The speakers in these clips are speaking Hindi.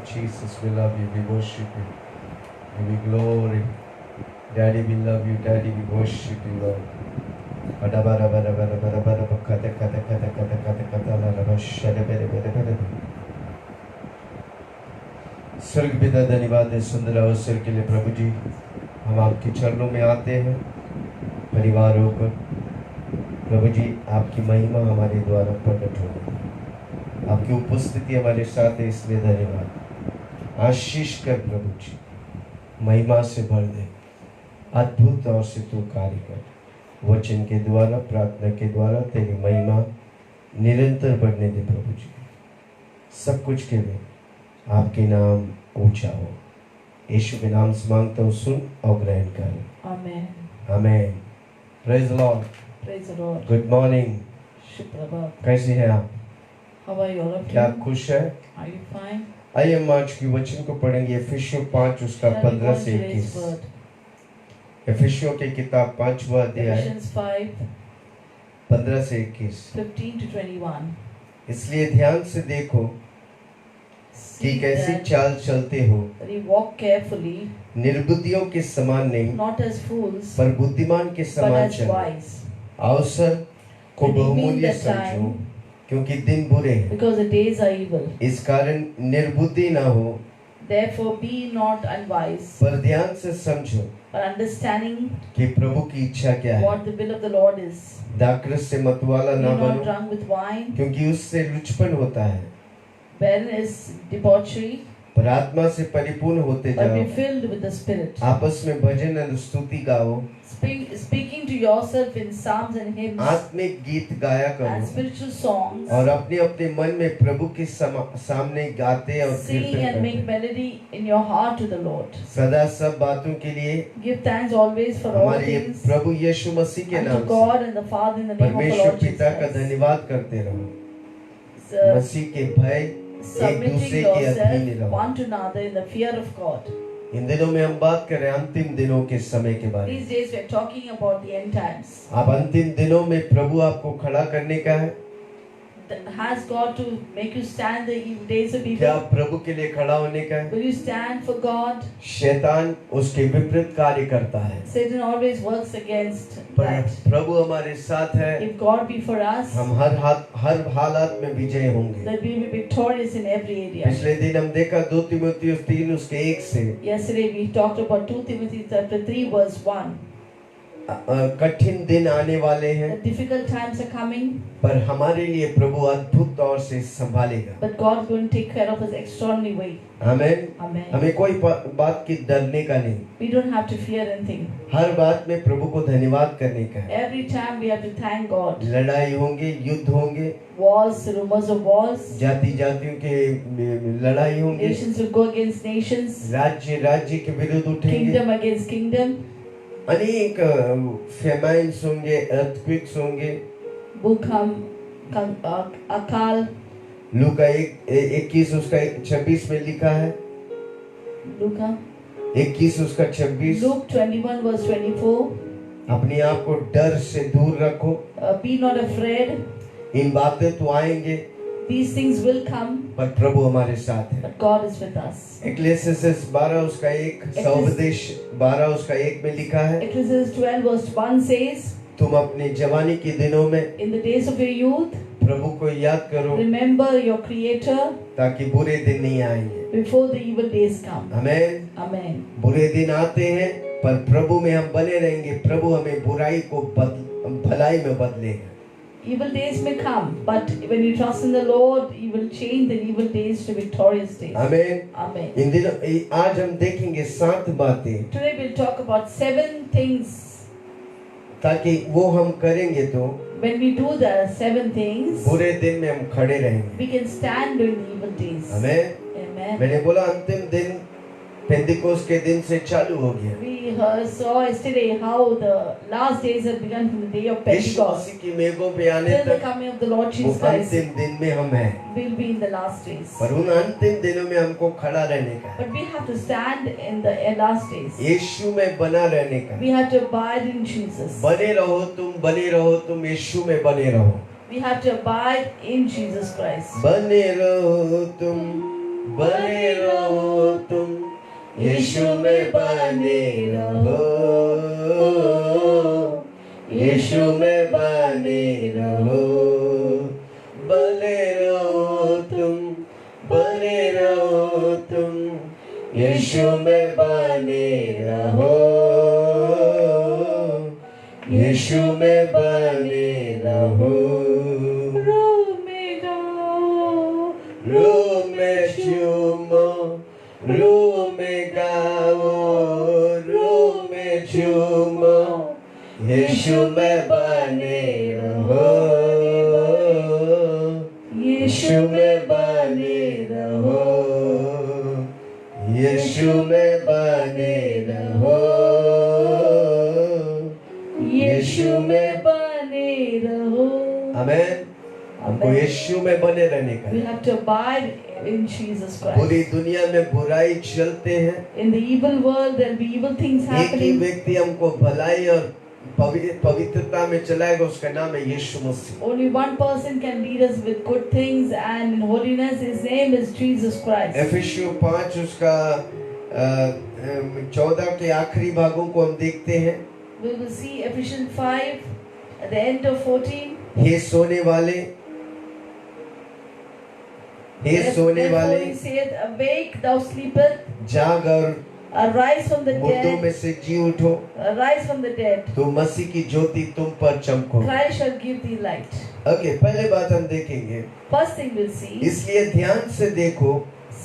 Jesus, we love you, we worship you, give you glory. Daddy, we love you, Daddy, we worship you, Lord. स्वर्ग पिता धन्यवाद है सुंदर अवसर के लिए प्रभु जी। हम आपके चरणों में आते हैं परिवार होकर। प्रभु जी, आपकी महिमा हमारे द्वारा प्रकट हो, आपकी उपस्थिति हमारे साथ है, इसलिए धन्यवाद। आशीष कर प्रभु जी, महिमा से भर दे, अद्भुत और से तू कार्य कर। वचन के द्वारा, प्रार्थना के द्वारा तेरी महिमा निरंतर बढ़ने दे प्रभु जी। सब कुछ के लिए आपके नाम ऊंचा हो। यीशु के नाम से मांगता हूँ, सुन और ग्रहण कर। Amen. Amen. Praise the Lord. Praise the Lord. Good morning. शुभ प्रभात। कैसे हैं आप? How are you all? क्या आप खुश हैं? Are you fine? आइए हम आज की वचन को पढ़ेंगे। इफिसियों 5 उसका 15 से 21। इफिसियों की किताब 5वां अध्याय 15 से 21। 15 to 21। इसलिए ध्यान से देखो कि कैसी चाल चलते हो, walk carefully, निर्बुद्धियों के समान नहीं, not as fools, पर बुद्धिमान के समान चलो। अवसर को बहुमूल्य समझो, क्योंकि दिन बुरे हैं। Because the days are evil. इस कारण निर्बुद्धि ना हो, Therefore be not unwise, पर ध्यान से समझो, but understanding कि प्रभु की इच्छा क्या है। what the will of the Lord is. दाखरस से मतवाला Be ना not बनो, drunk with wine, क्योंकि उससे लुचपन होता है, wherein is debauchery, पर आत्मा से परिपूर्ण होते but be जाओ। filled with the Spirit. आपस में भजन और स्तुति गाओ, Speaking to yourself in psalms and hymns आत्मिक गीत गाया and करो, spiritual songs, और अपने अपने मन में प्रभु के सामने गाते और sing कीर्तन and make करते। melody in your heart to the Lord. सदा सब बातों के लिए Give thanks always for all हमारे things प्रभु यीशु मसीह के unto नाम से God and the Father in the name of the परमेश्वर Lord पिता का Jesus. धन्यवाद करते रहो। So, मसीह के भय एक दूसरे submitting के अधीन yourself रहो। one to another in the fear of God. इन दिनों में हम बात कर रहे हैं अंतिम दिनों के समय के बारे में। These days we are talking about the end times. आप अंतिम दिनों में प्रभु आपको खड़ा करने का है। Has God to make you stand the days of क्या evil? प्रभु के लिए खड़ा होने का है? Will you stand for God? शैतान उसके विपरीत कार्य करता है, Satan always works against पर that. प्रभु हमारे साथ है। If God be for us, हम हर हालात में विजय होंगे। then we will be victorious in every area. पिछले दिन हम देखा 2 तीमुथियुस 3 उसके 1 से Yesterday we talked about 2 Timothy chapter 3 verse 1. कठिन दिन आने वाले हैं, The difficult times are coming, पर हमारे लिए प्रभु अद्भुत तौर से संभालेगा। but God is going to take care of us extraordinary way. Amen. Amen. हमें कोई बात की डरने का नहीं, We don't have to fear anything. हर बात में प्रभु को धन्यवाद करने का है। Every time we have to thank God. लड़ाई होंगे, युद्ध होंगे, Wars, rumors of wars. जाति जातियों के लड़ाई होंगे, Nations will go against nations. राज्य राज्य के विरुद्ध उठेंगे, Kingdom against kingdom. अनेक फेमाइन्स होंगे, अर्थक्वेक्स होंगे। भूकंप, अकाल। लूका 21 उसका 26 में लिखा है। लूका 21 उसका 26। Luke 21 verse 24. अपने आप को डर से दूर रखो। Be not afraid. इन बातें तो आएंगे, These things will come, पर प्रभु हमारे साथ है। but God is with us. इक्लेसियास 12 उसका 1, सौपदेश 12 उसका 1 में लिखा है। Ecclesiastes 12 verse 1 says, तुम अपने जवानी के दिनों में in the days of your youth, प्रभु को याद करो, remember your Creator ताकि बुरे दिन नहीं आएंगे। before the evil days come. Amen. Amen. बुरे दिन आते हैं, पर प्रभु में हम बने रहेंगे। प्रभु हमें बुराई को भलाई में बदलेगा। Evil days may come, but when you trust in the Lord, He will change the evil days to victorious days. Amen. Amen. इन दिनों आज हम देखेंगे 7 बातें, Today we'll talk about 7 things. ताकि वो हम करेंगे तो When we do the 7 things, बुरे दिन में हम खड़े रहेंगे। we can stand during the evil days. Amen. Amen. मैंने बोला अंतिम दिन पेंतिकोस्त के दिन से चालू हो गया। We saw yesterday how the last days have begun from the day of Yeshu Pentecost. मसीह की मेघों पे आने Till the तक coming of the Lord वो Jesus Christ, अंतिम दिन में हम हैं, we'll be in the last days. पर उन अंतिम दिनों में हमको खड़ा रहने का है, But we have to stand in the last days. यीशु में बना रहने का We है। have to abide in Jesus. बने रहो तुम यीशु में बने रहो। We have to abide in Jesus Christ. बने रहो तुम बने रहो यीशु में बने रहो, यीशु में बने रहो, बने रहो तुम, बने रहो तुम, यीशु में बने रहो, यीशु में बने रहो। रो में गाओ, रो में चूमो, रो में गाओ, रो में चूमो, यीशु में बने रहो, यीशु में बने रहो, यीशु में बने रहो, यीशु में बने रहो। आमेन। हमको यीशु में बने रहने का We है। have to abide in Jesus पूरी Christ. दुनिया में बुराई चलते हैं, In the evil world, there will be evil things एक ही happening. व्यक्ति हमको भलाई और पवित्रता में चलाएगा, उसका नाम है यीशु मसीह। Only one person can lead us with good things and in holiness. His name is Jesus Christ. एफिसियों 5 उसका 14 के आखिरी भागों को हम देखते हैं। We will see Ephesians 5 at the end of 14. हे सोने वाले, हे सोने Therefore वाले, he saith, awake, thou sleepeth, जाग और arise from the मुर्दों में dead, से जी उठो, arise from the dead. तो मसीह की ज्योति तुम पर चमको। Christ shall give thee light. Okay, पहले बात हम देखेंगे, First thing we'll see. इसलिए ध्यान से देखो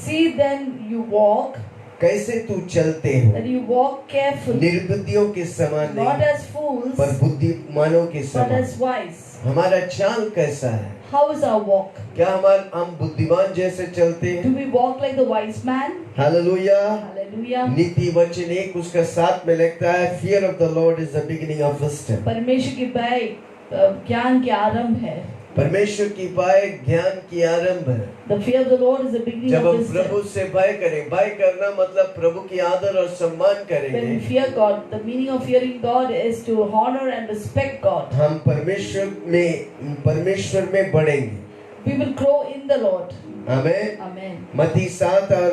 See then you walk, कैसे तू चलते हो, that you walk carefully, निर्बुद्धियों के समान not नहीं, as fools, पर बुद्धिमानों के but समान। as wise. हमारा चाल कैसा है? How is our walk? क्या हम बुद्धिमान जैसे चलते Do हैं? we walk like the wise man? Hallelujah. Hallelujah. नीति वचन 1 उसका 7 में लिखता है, fear of the Lord is the beginning of wisdom। परमेश्वर की भय ज्ञान के आरंभ है. परमेश्वर की भय ज्ञान की आरंभ है। The fear of the Lord is the beginning जब of हम प्रभु wisdom. से भय करें, भय करना मतलब प्रभु की आदर और सम्मान When we करेंगे, fear God, the meaning of fearing God is to honor and respect God. हम परमेश्वर में बढ़ेंगे। We will grow in the Lord. Amen. Amen. मत्ती 7 और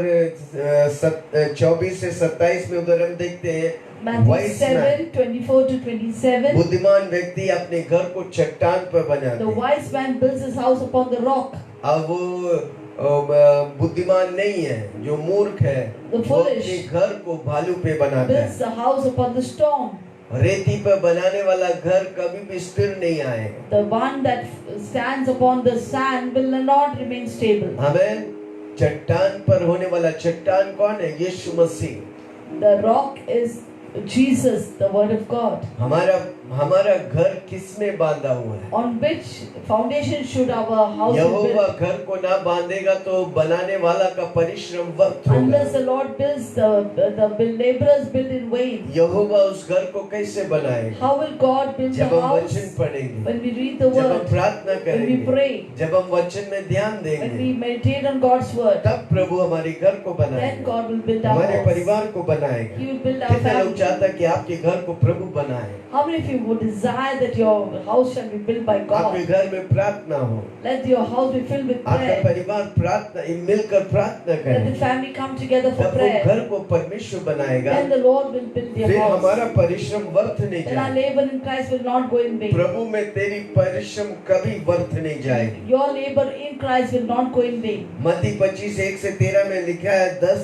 24 से 27 में उधर हम देखते हैं, Matthew wise man, 7:24 to 27. बुद्धिमान व्यक्ति अपने घर को चट्टान पर बनाते The हैं। wise man builds his house upon the rock. अब वो बुद्धिमान नहीं है, जो मूर्ख है, The वो foolish अपने घर को भालू पे बनाता builds है। the house upon the stone. रेती पर बनाने वाला घर कभी भी स्थिर नहीं आएगा। The one that stands upon the sand will not remain stable. आमेन। चट्टान पर होने वाला चट्टान कौन है? यीशु मसीह। The rock is Jesus, the word of God. हमारा घर किसमें बांधा हुआ है? On which foundation should our house be Jehovah built? घर को ना बांधेगा तो बनाने वाला का परिश्रम व्यर्थ होगा। Unless the Lord builds, the laborers build in vain. यहोवा उस घर को कैसे बनाएगा? How will God build the जब हम house? वचन पढ़ेंगे, When we read the जब हम word, प्रार्थना when we करेंगे, pray, जब हम वचन में ध्यान when देंगे, we meditate on God's word, तब प्रभु हमारे घर को then बनाएगा, God will build our हमारे house. परिवार को बनाएगा। He will build our कितने लोग family. चाहता है कि आपके घर को प्रभु बनाए, How many of you would desire that your house shall be built by आपके God? घर में प्रार्थना हो, Let your house be filled with आपका prayer. परिवार प्रार्थना मिलकर प्रार्थना Let the करे, family come together for तब वो prayer. घर को परमेश्वर बनाएगा। Then the Lord will build फिर their house. हमारा परिश्रम व्यर्थ नहीं Then our जाएगा। labor in Christ will not go in vain. प्रभु में तेरी परिश्रम कभी व्यर्थ नहीं जाएगी। Your labor in Christ will not go in vain. मत्ती 25 1 से 13 में लिखा है, 10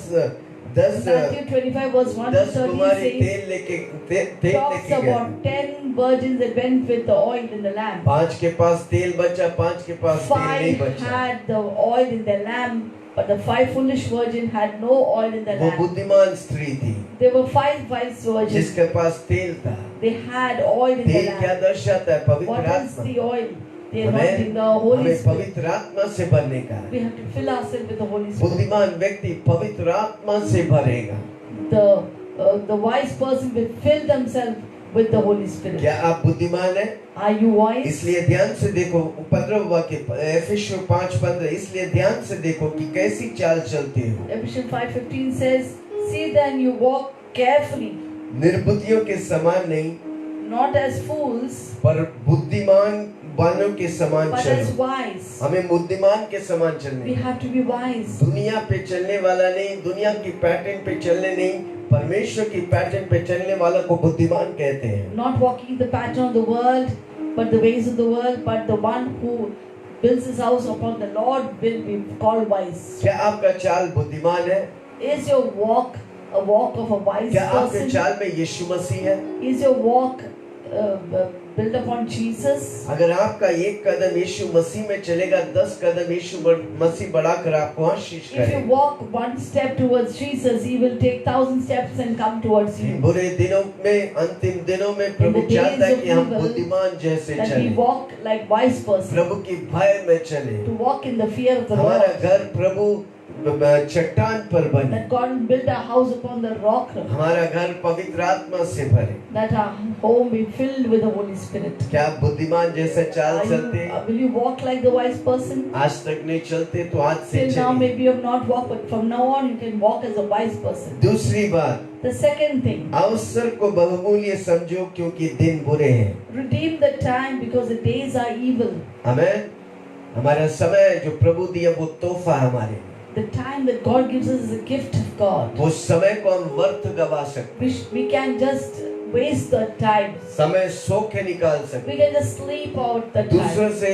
Matthew 25 verse 1 to 10 13 Kumari says, तेल लेके talks गए। about 10 virgins that went with the oil in the lamp. 5 के पास तेल बचा, 5 के पास तेल नहीं 5 बचा। had the oil in the lamp, but the 5 foolish virgins had no oil in the वो lamp. बुद्धिमान स्त्री थी There were 5 wise virgins. जिसके पास तेल था। They had oil in the तेल क्या lamp. दर्शाता है? पवित्र What is आत्मा। the oil? The हमें anointing, the Holy हमें Spirit. पवित्र आत्मा से भरने का है। We have to fill ourselves with the Holy Spirit. बुद्धिमान व्यक्ति पवित्र आत्मा से भरेगा। The wise person will fill themselves with the Holy Spirit. क्या आप बुद्धिमान हैं? Are you wise? इसलिए ध्यान से देखो 15 वाक्य एफिसियों 5:15, इसलिए ध्यान से देखो कि कैसी चाल चलती हो। Ephesians 5:15 says, "See then you walk carefully, निर्बुद्धियों के समान नहीं, not as fools, पर बुद्धिमान बुद्धिमानों के समान but as चलो, wise. हमें बुद्धिमान के समान We चलने, have to be wise. दुनिया पे चलने वाला नहीं, दुनिया की पैटर्न पे चलने नहीं, परमेश्वर की पैटर्न पे चलने वाला को बुद्धिमान कहते हैं। Not walking the pattern of the world, but the ways of the world, but the one who builds his house upon the Lord will be called wise. क्या आपका चाल बुद्धिमान है? Is your walk a walk of a wise क्या आपके person? चाल में यीशु मसीह है? Is your walk built upon Jesus? अगर आपका एक कदम यीशु मसीह में चलेगा, 10 कदम यीशु मसीह बढ़ाकर आपको आशीष If you करेगा। walk one step towards Jesus, He will take 1,000 steps and come towards in you. बुरे दिनों में, अंतिम दिनों में प्रभु In the चाहता है days कि of हम evil, बुद्धिमान जैसे That we चलें, walk like wise person, प्रभु की भय में चले, to walk in the fear of the हमारा Lord. घर प्रभु चट्टान पर बने, That God will build our house upon the rock. हमारा घर पवित्र आत्मा से भरे। That our home be filled with the Holy Spirit. क्या आप बुद्धिमान जैसे चाल Are चलते you, हैं? will you walk like the wise person? आज तक नहीं चलते तो आज से Till now चलिए। maybe you have not walked, but from now on you can walk as a wise person. दूसरी बात, The second thing, अवसर को बहुमूल्य समझो क्योंकि दिन बुरे हैं। redeem the time because the days are evil. हमें हमारा समय जो प्रभु दिया वो तोहफा हमारे लिए। The time that God gives us is a gift of God. वो समय को हम व्यर्थ गवा सकते, We can just waste the time. समय सो के निकाल सकते, We can just sleep out the दूसरों time. से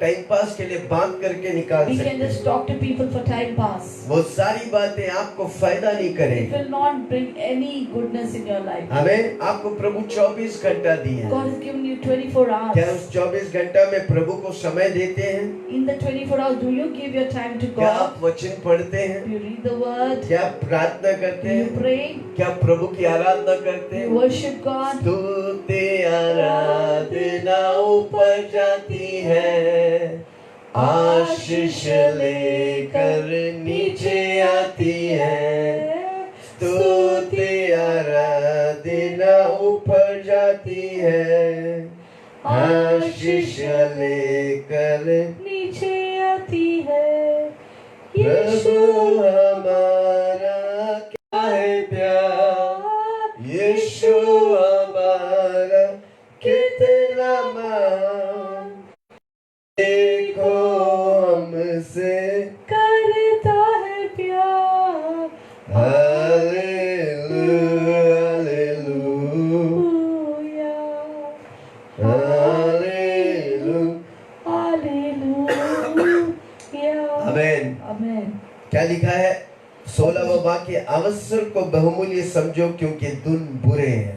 टाइम पास के लिए बात करके निकाल We can सकते। just talk to people for time pass. वो सारी बातें आपको फायदा नहीं It करेगी। will not bring any goodness in your life. हमें आपको प्रभु 24 घंटा दिया God है। has given you 24 क्या hours. उस 24 घंटा में प्रभु को समय देते हैं? In the 24 hours, do you give your time to क्या God? आप वचन पढ़ते हैं? Do you read the word? क्या आप प्रार्थना करते Do you हैं? pray? क्या प्रभु की आराधना करते Do हैं? you worship God? स्तुति आराधना ऊपर जाती है, आशीष लेकर नीचे आती है। स्तुति आराधना ऊपर जाती है, आशीष लेकर नीचे आती है। प्रभु हमारा क्या है प्यार, यीशु हमारा कितना मान, देखो हमसे करता है प्यार। Hallelujah hallelujah hallelujah. Hallelujah. आमीन। Amen. क्या लिखा है 16वां वाक्य, अवसर को बहुमूल्य समझो क्योंकि दिन बुरे हैं।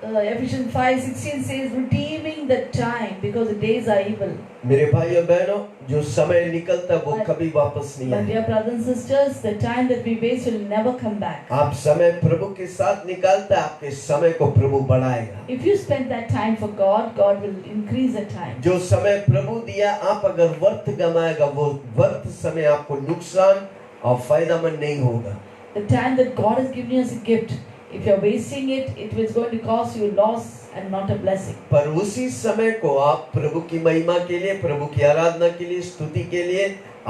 Ephesians 5:16 says, redeeming the time because the days are evil. मेरे भाइयों बहनों, जो समय निकलता है वो कभी वापस नहीं But आएगा। dear brothers and sisters, the time that we waste will never come back. आप समय प्रभु के साथ निकालता है, आपके समय को प्रभु बढ़ाएगा। If you spend that time for God, God will increase the time. जो समय प्रभु दिया, आप अगर व्यर्थ गमाएगा, वो व्यर्थ समय आपको नुकसान और फायदामंद नहीं होगा। The time that God has given you as a gift, if you're wasting it, it is going to cause you loss and not a blessing. पर उसी समय को आप प्रभु की महिमा के लिए, प्रभु की आराधना के लिए, स्तुति के लिए,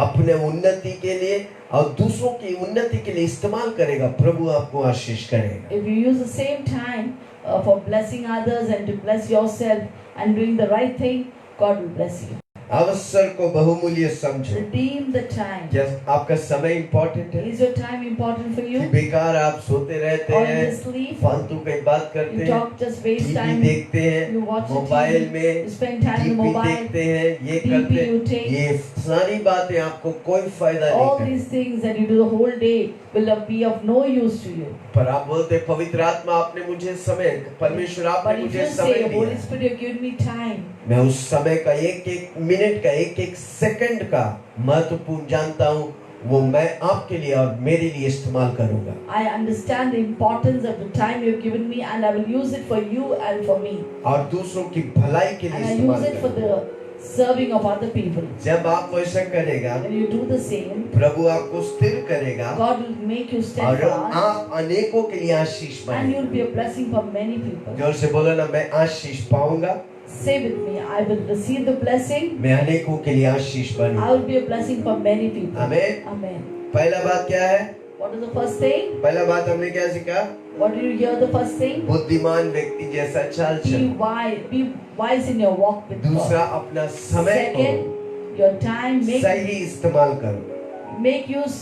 अपने उन्नति के लिए और दूसरों की उन्नति के लिए इस्तेमाल करेगा, प्रभु आपको आशीष करेगा। If you use the same time for blessing others and to bless yourself and doing the right thing, God will bless you. अवसर को बहुमूल्य समझो। Redeem the time. क्या आपका समय इम्पोर्टेंट है? Is your time important for कि you? बेकार आप सोते रहते Or you हैं, just sleep? फालतू की बात करते You हैं, talk, just waste TV time. देखते हैं, You watch the mobile TV. में You spend time in the TV mobile. देखते हैं, ये DP करते you हैं, take. ये सारी बातें आपको कोई फायदा नहीं All करेगी। these things that you do the whole day will be of no use to you. पर आप बोलते पवित्र आत्मा आपने मुझे समय, परमेश्वर But आपने if मुझे you समय say, Holy दिया, Spirit, you've given me time. मैं उस समय का एक एक मिनट का, एक एक सेकंड का महत्वपूर्ण जानता हूँ, वो मैं आपके लिए और मेरे लिए इस्तेमाल करूंगा। I understand the importance of the time you've given me, and I will use it for you and for me. और दूसरों की भलाई के लिए And I इस्तेमाल use it for करूंगा। the serving of other people. जब आप वैसा करेगा, When you do the same, प्रभु आपको स्थिर करेगा God will make you और steadfast, आप अनेकों के लिए आशीष and पाएंगे। you'll be a blessing for many people. जोर से बोलो ना, मैं आशीष पाऊंगा, Say with me, I will receive the blessing. मैं अनेकों के लिए आशीष I बनूंगा। will be a blessing for many people. आमीन। Amen. पहला बात क्या है? What is the first thing? पहला बात हमने क्या सीखा? What did you hear the first thing? बुद्धिमान व्यक्ति जैसा चाल चलो। Be wise in your walk with दूसरा, God. अपना समय Second, your time, को सही इस्तेमाल करो। make use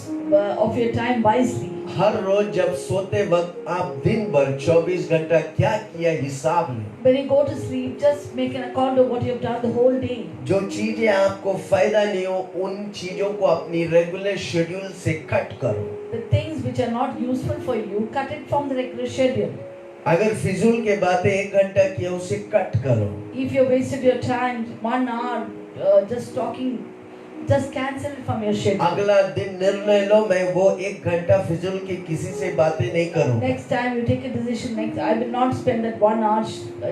of your time wisely. हर रोज जब सोते वक्त आप दिन भर 24 घंटा क्या किया हिसाब लें। When you go to sleep, just make an account of what you have done the whole day. जो चीजें आपको फायदा नहीं हो, उन चीजों को अपनी रेगुलर शेड्यूल से कट करो। The things which are not useful for you, cut it from the regular schedule. अगर फिजूल के बातें 1 घंटा किया, उसे कट करो। If you wasted your time 1 hour just talking, just cancel it from your schedule. अगला दिन निर्णय लो, मैं वो 1 घंटा फिजूल की किसी से बातें नहीं करूँ। Next time you take a decision. Next, I will not spend that 1 hour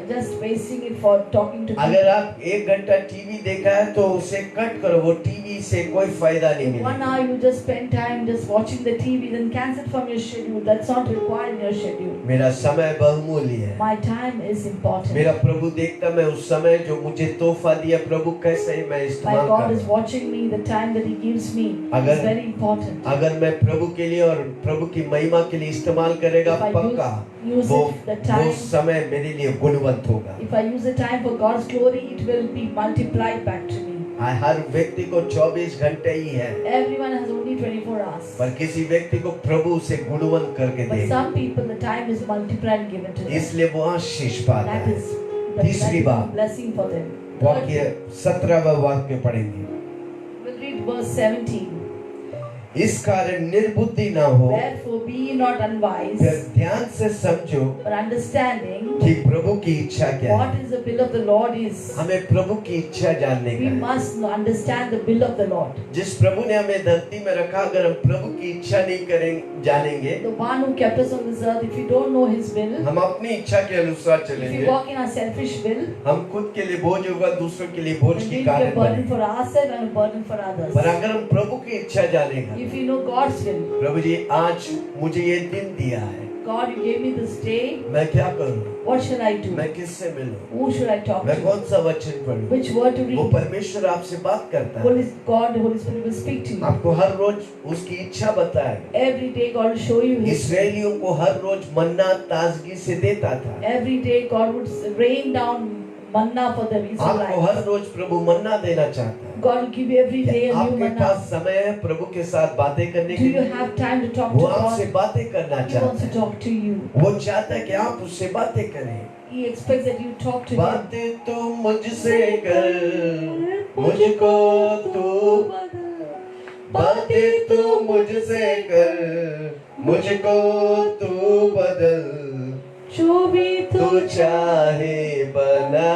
just wasting it for talking to people. अगर आप 1 घंटा टीवी देखा है तो उसे कट करो, वो टीवी से कोई फायदा नहीं मिलेगा। 1 hour you just spend time just watching the TV, then cancel from your schedule. That's not required in your schedule. मेरा समय बहुमूल्य है। My time is important. मेरा प्रभु देखता, मैं उस समय जो मुझे तोहफा दिया प्रभु कैसे मैं My इस्तेमाल God is करूं। watching me. The time that He gives me is very important. अगर मैं प्रभु के लिए और प्रभु की महिमा के लिए इस्तेमाल करेगा, If I पक्का use वो it, the time, समय मेरे लिए गुणवंत होगा। if I use the time for God's glory, it will be multiplied back to me. हर व्यक्ति को 24 घंटे ही है, Everyone has only 24 hours. पर किसी व्यक्ति को प्रभु उसे गुणवंत करके But देगा, some people, the time is multiplied and given to them. इसलिए वो आशीष पाता That है। is तीसरी बात, blessing for them. वाक्य 17वां वाक्य पढ़ेंगे। We'll read verse 17. इस कारण निर्बुद्धि ना हो, Wherefore be ye not unwise, फिर ध्यान से समझो but understanding कि प्रभु की इच्छा क्या what है। is the will of the Lord is. हमें प्रभु की इच्छा जानने We का है। must understand the will of the Lord. जिस प्रभु ने हमें धरती में रखा, अगर हम प्रभु की इच्छा नहीं करेंगे जानेंगे, The one who kept us on this earth, if we don't know His will, हम अपनी इच्छा के अनुसार if we चलेंगे, walk in our selfish will, हम खुद के लिए बोझ होगा, दूसरों के लिए बोझ then की we'll be a कारण burden बनेंगे। for ourselves and a burden for others. पर अगर हम प्रभु की इच्छा जानेंगे, If we know God's will, प्रभु जी आज मुझे ये दिन दिया है, God, you gave me this day, मैं क्या करूं? what shall I do? मैं किससे मिलूं? Who should I talk मैं to? कौन सा वचन पढ़ूं? Which word to वो read? परमेश्वर आपसे बात करता है, Holy God, the Holy Spirit will speak to you. आपको हर रोज उसकी इच्छा बताएगा। Every day God will show you His. इसराइलियों को हर रोज मन्ना ताजगी से देता था। Every day God would rain down manna for the आपको Israelites. हर रोज प्रभु मन्ना देना चाहता है। God will give you every day a new आपके पास manna. समय है प्रभु के साथ बातें करने Do के you लिए? have time to talk to वो आपसे God? बातें करना He wants चाहता to है। talk to you. वो चाहता है कि आप उससे बातें करें। He expects that you talk to Him. बातें तू मुझसे कर, मुझको तू, बातें तू मुझसे कर, मुझको तू बदल, जो भी तू चाहे बना,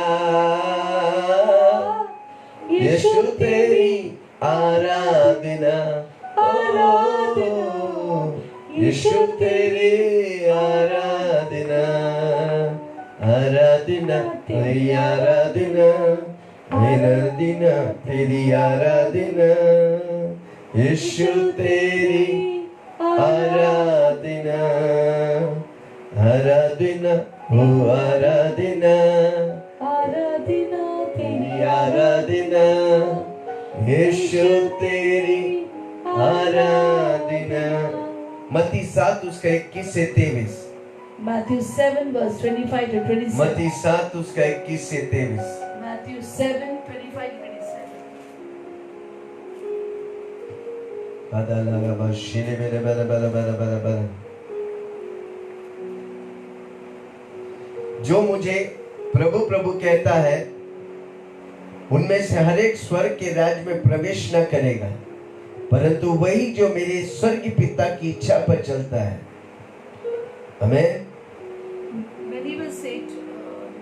यीशु तेरी आराधना, यीशु तेरी आराधना, आराधना तेरी आराधना, आराधना तेरी आराधना, यीशु तेरी आराधना, आराधना ओ आराधना, आराधना तेरी आराधना, यीशु तेरी आराधना। मत्ती 7 उसका 21 से 23। Matthew 7 verse 25 to 27. मत्ती 7 उसका 21 से 23। Matthew 7 25 to 27. आधा लगा बस शिले मेरे बला बला बला बला बला। जो मुझे प्रभु प्रभु कहता है, उनमें से हर एक स्वर्ग के राज्य में प्रवेश न करेगा, परंतु वही जो मेरे स्वर्गीय पिता की इच्छा पर चलता है। आमेन। Many will say,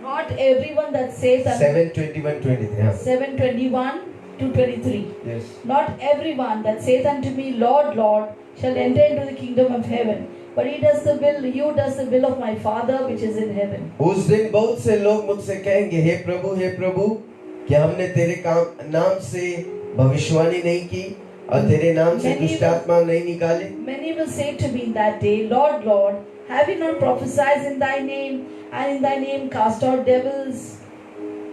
not everyone that says, 7:21-23 हाँ। 7:21 to 23. Yes. Not everyone that saith unto me, Lord, Lord, shall enter into the kingdom of heaven, but he does the will, you does the will of my Father which is in heaven. उस दिन बहुत से लोग मुझसे कहेंगे, हे प्रभु, क्या हमने तेरे नाम से भविष्यवाणी नहीं की और तेरे नाम से दुष्ट आत्मा नहीं निकाले? Many will say to me in that day, Lord, Lord, have we not prophesied in thy name, and in thy name cast out devils?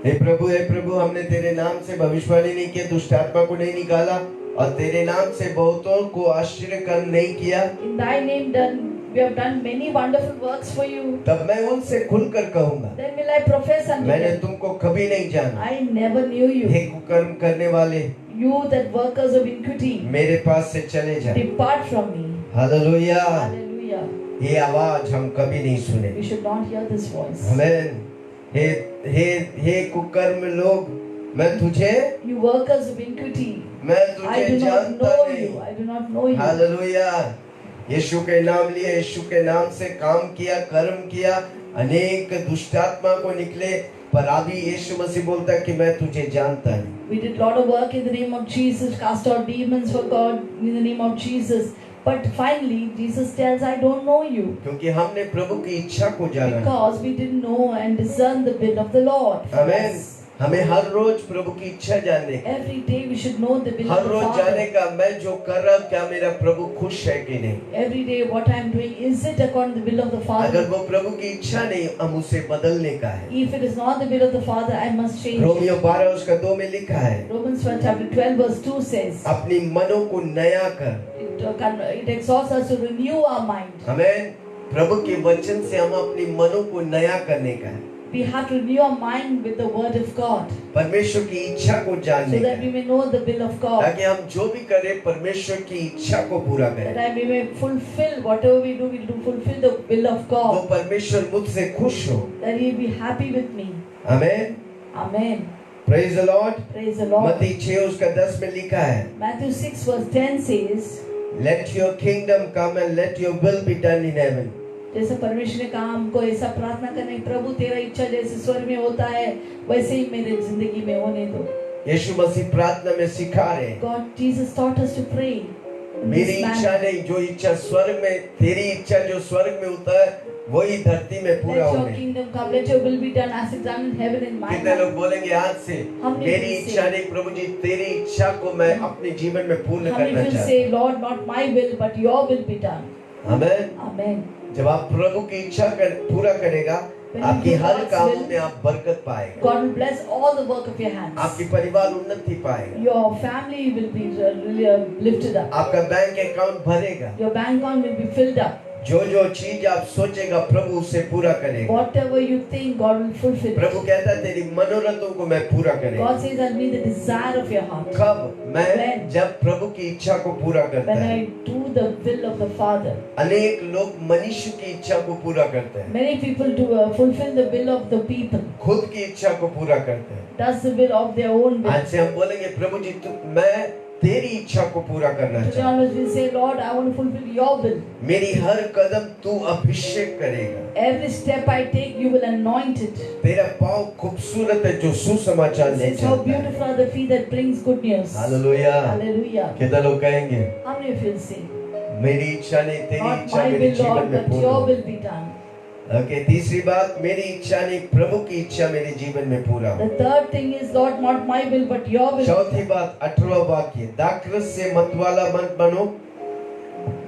हे प्रभु, हमने तेरे नाम से भविष्यवाणी नहीं की, दुष्ट आत्मा को नहीं निकाला? और तेरे नाम से बहुतों को आश्चर्य कर्म नहीं किया, In thy name we have done many wonderful works for you. तब मैं उनसे खुलकर कहूंगा, Then will I profess unto मैंने them, तुमको कभी नहीं जाना। I never knew you. हे कुकर्म करने वाले, You that workers of iniquity, मेरे पास से चले जाए। depart from me. Hallelujah. Hallelujah. ये आवाज हम कभी नहीं सुने। We should not hear this voice. आमेन। हे हे हे कुकर्म लोग, मैं तुझे You workers of iniquity, मैं I तुझे do not जानता know नहीं। you. I do not know you. Hallelujah. यीशु के नाम लिए, यीशु के नाम से काम किया, कर्म किया, अनेक दुष्ट आत्मा को निकले, पर अभी यीशु मसीह बोलता है कि मैं तुझे जानता नहीं। We did lot of work in the name of Jesus, cast out demons for God in the name of Jesus. But finally, Jesus tells, I don't know you. क्योंकि हमने प्रभु की इच्छा को जाना। Because we didn't know and discern the will of the Lord. for amen. us. हमें हर रोज प्रभु की इच्छा जानने का, Every day we should know the will her of the रोज जाने Father. का, मैं जो कर रहा हूँ क्या मेरा प्रभु खुश है कि नहीं। Every day what I am doing, is it according to the will of the अगर Father? वो प्रभु की इच्छा नहीं, हम उसे बदलने का है। If it is not the will of the Father, I must change Romeo it. 12 उसका 2 में लिखा है, Romans chapter 12 verse 2 says, अपनी मनों को नया कर। it exhorts us to renew our mind. हमें प्रभु के वचन से हम अपनी मनों को नया करने का है, We have to renew our mind with the word of God, परमेश्वर की इच्छा को जानने so का that we है, may know the will of God, ताकि हम जो भी करें परमेश्वर की इच्छा को पूरा that करें। we may fulfill whatever we do, we'll do fulfill the will of वो God, परमेश्वर मुझसे खुश हो। that He be happy with me. Amen. Amen. Praise the Lord. Praise the Lord. मत्ती 6 उसका 10 में लिखा है, Matthew 6 verse 10 says, Let your kingdom come and let your will be done in heaven. जैसे परमेश्वर ने कहा हमको ऐसा प्रार्थना करने, प्रभु तेरा इच्छा जैसे स्वर्ग में होता है वैसे ही मेरे जिंदगी में होने दो। यीशु मसीह प्रार्थना में सिखा रहे हैं, God, Jesus taught us to pray in मेरी this इच्छा manner. नहीं, जो इच्छा स्वर्ग में, तेरी इच्छा जो स्वर्ग में होता है वही धरती में पूरा Let your होने। kingdom come, let your will be done as it's done in heaven in my कितने लोग life. बोलेंगे आज से, हमने मेरी भी इच्छा से- नहीं प्रभु जी, तेरी इच्छा को मैं अपने जीवन में पूर्ण How करना many will चाहता say, Lord, not my will, but your will be done? हूँ। आमेन। Amen. जब आप प्रभु की इच्छा पूरा करेगा, When you आपकी do हर God's कामों will, में आप बरकत पाएगा, God will bless all the work of your hands. आपकी परिवार उन्नति पाएगा, Your family will be really lifted up. आपका बैंक अकाउंट भरेगा, Your bank account will be filled up. जो जो चीज आप सोचेगा प्रभु उसे पूरा करेगा। Whatever you think, God will fulfill. प्रभु कहता है तेरी मनोरथों को मैं पूरा करेगा। God says, I'll be the desire of your heart. कब? मैं When? जब प्रभु की इच्छा को पूरा करता When है। I do the will of the Father. अनेक लोग मनुष्य की इच्छा को पूरा करते हैं, Many people do fulfill the will of the people. खुद की इच्छा को पूरा करते हैं। Does the will of their own will. आज से हम बोलेंगे प्रभु जी मैं तेरी इच्छा को पूरा करना Today चाहता हूँ, onwards we say, Lord, I want to fulfill your will. मेरी हर कदम तू अभिषेक करेगा, Every step I take, you will anoint it. तेरा पाँव खूबसूरत है जो सुसमाचार ले Says how चलता है। beautiful are the feet that brings good news. Hallelujah. Hallelujah. कितना लोग कहेंगे How many of you will say, मेरी इच्छा नहीं, तेरी not इच्छा my मेरे will, जीवन Lord, में but पूर्ण your हो। will be done. ओके, तीसरी बात, मेरी इच्छा नहीं, प्रभु की इच्छा मेरे जीवन में पूरा हो। The third thing is, Lord, not my will, but your will. चौथी बात, 18वां वाक्य, दाखरस से मतवाला मत बनो।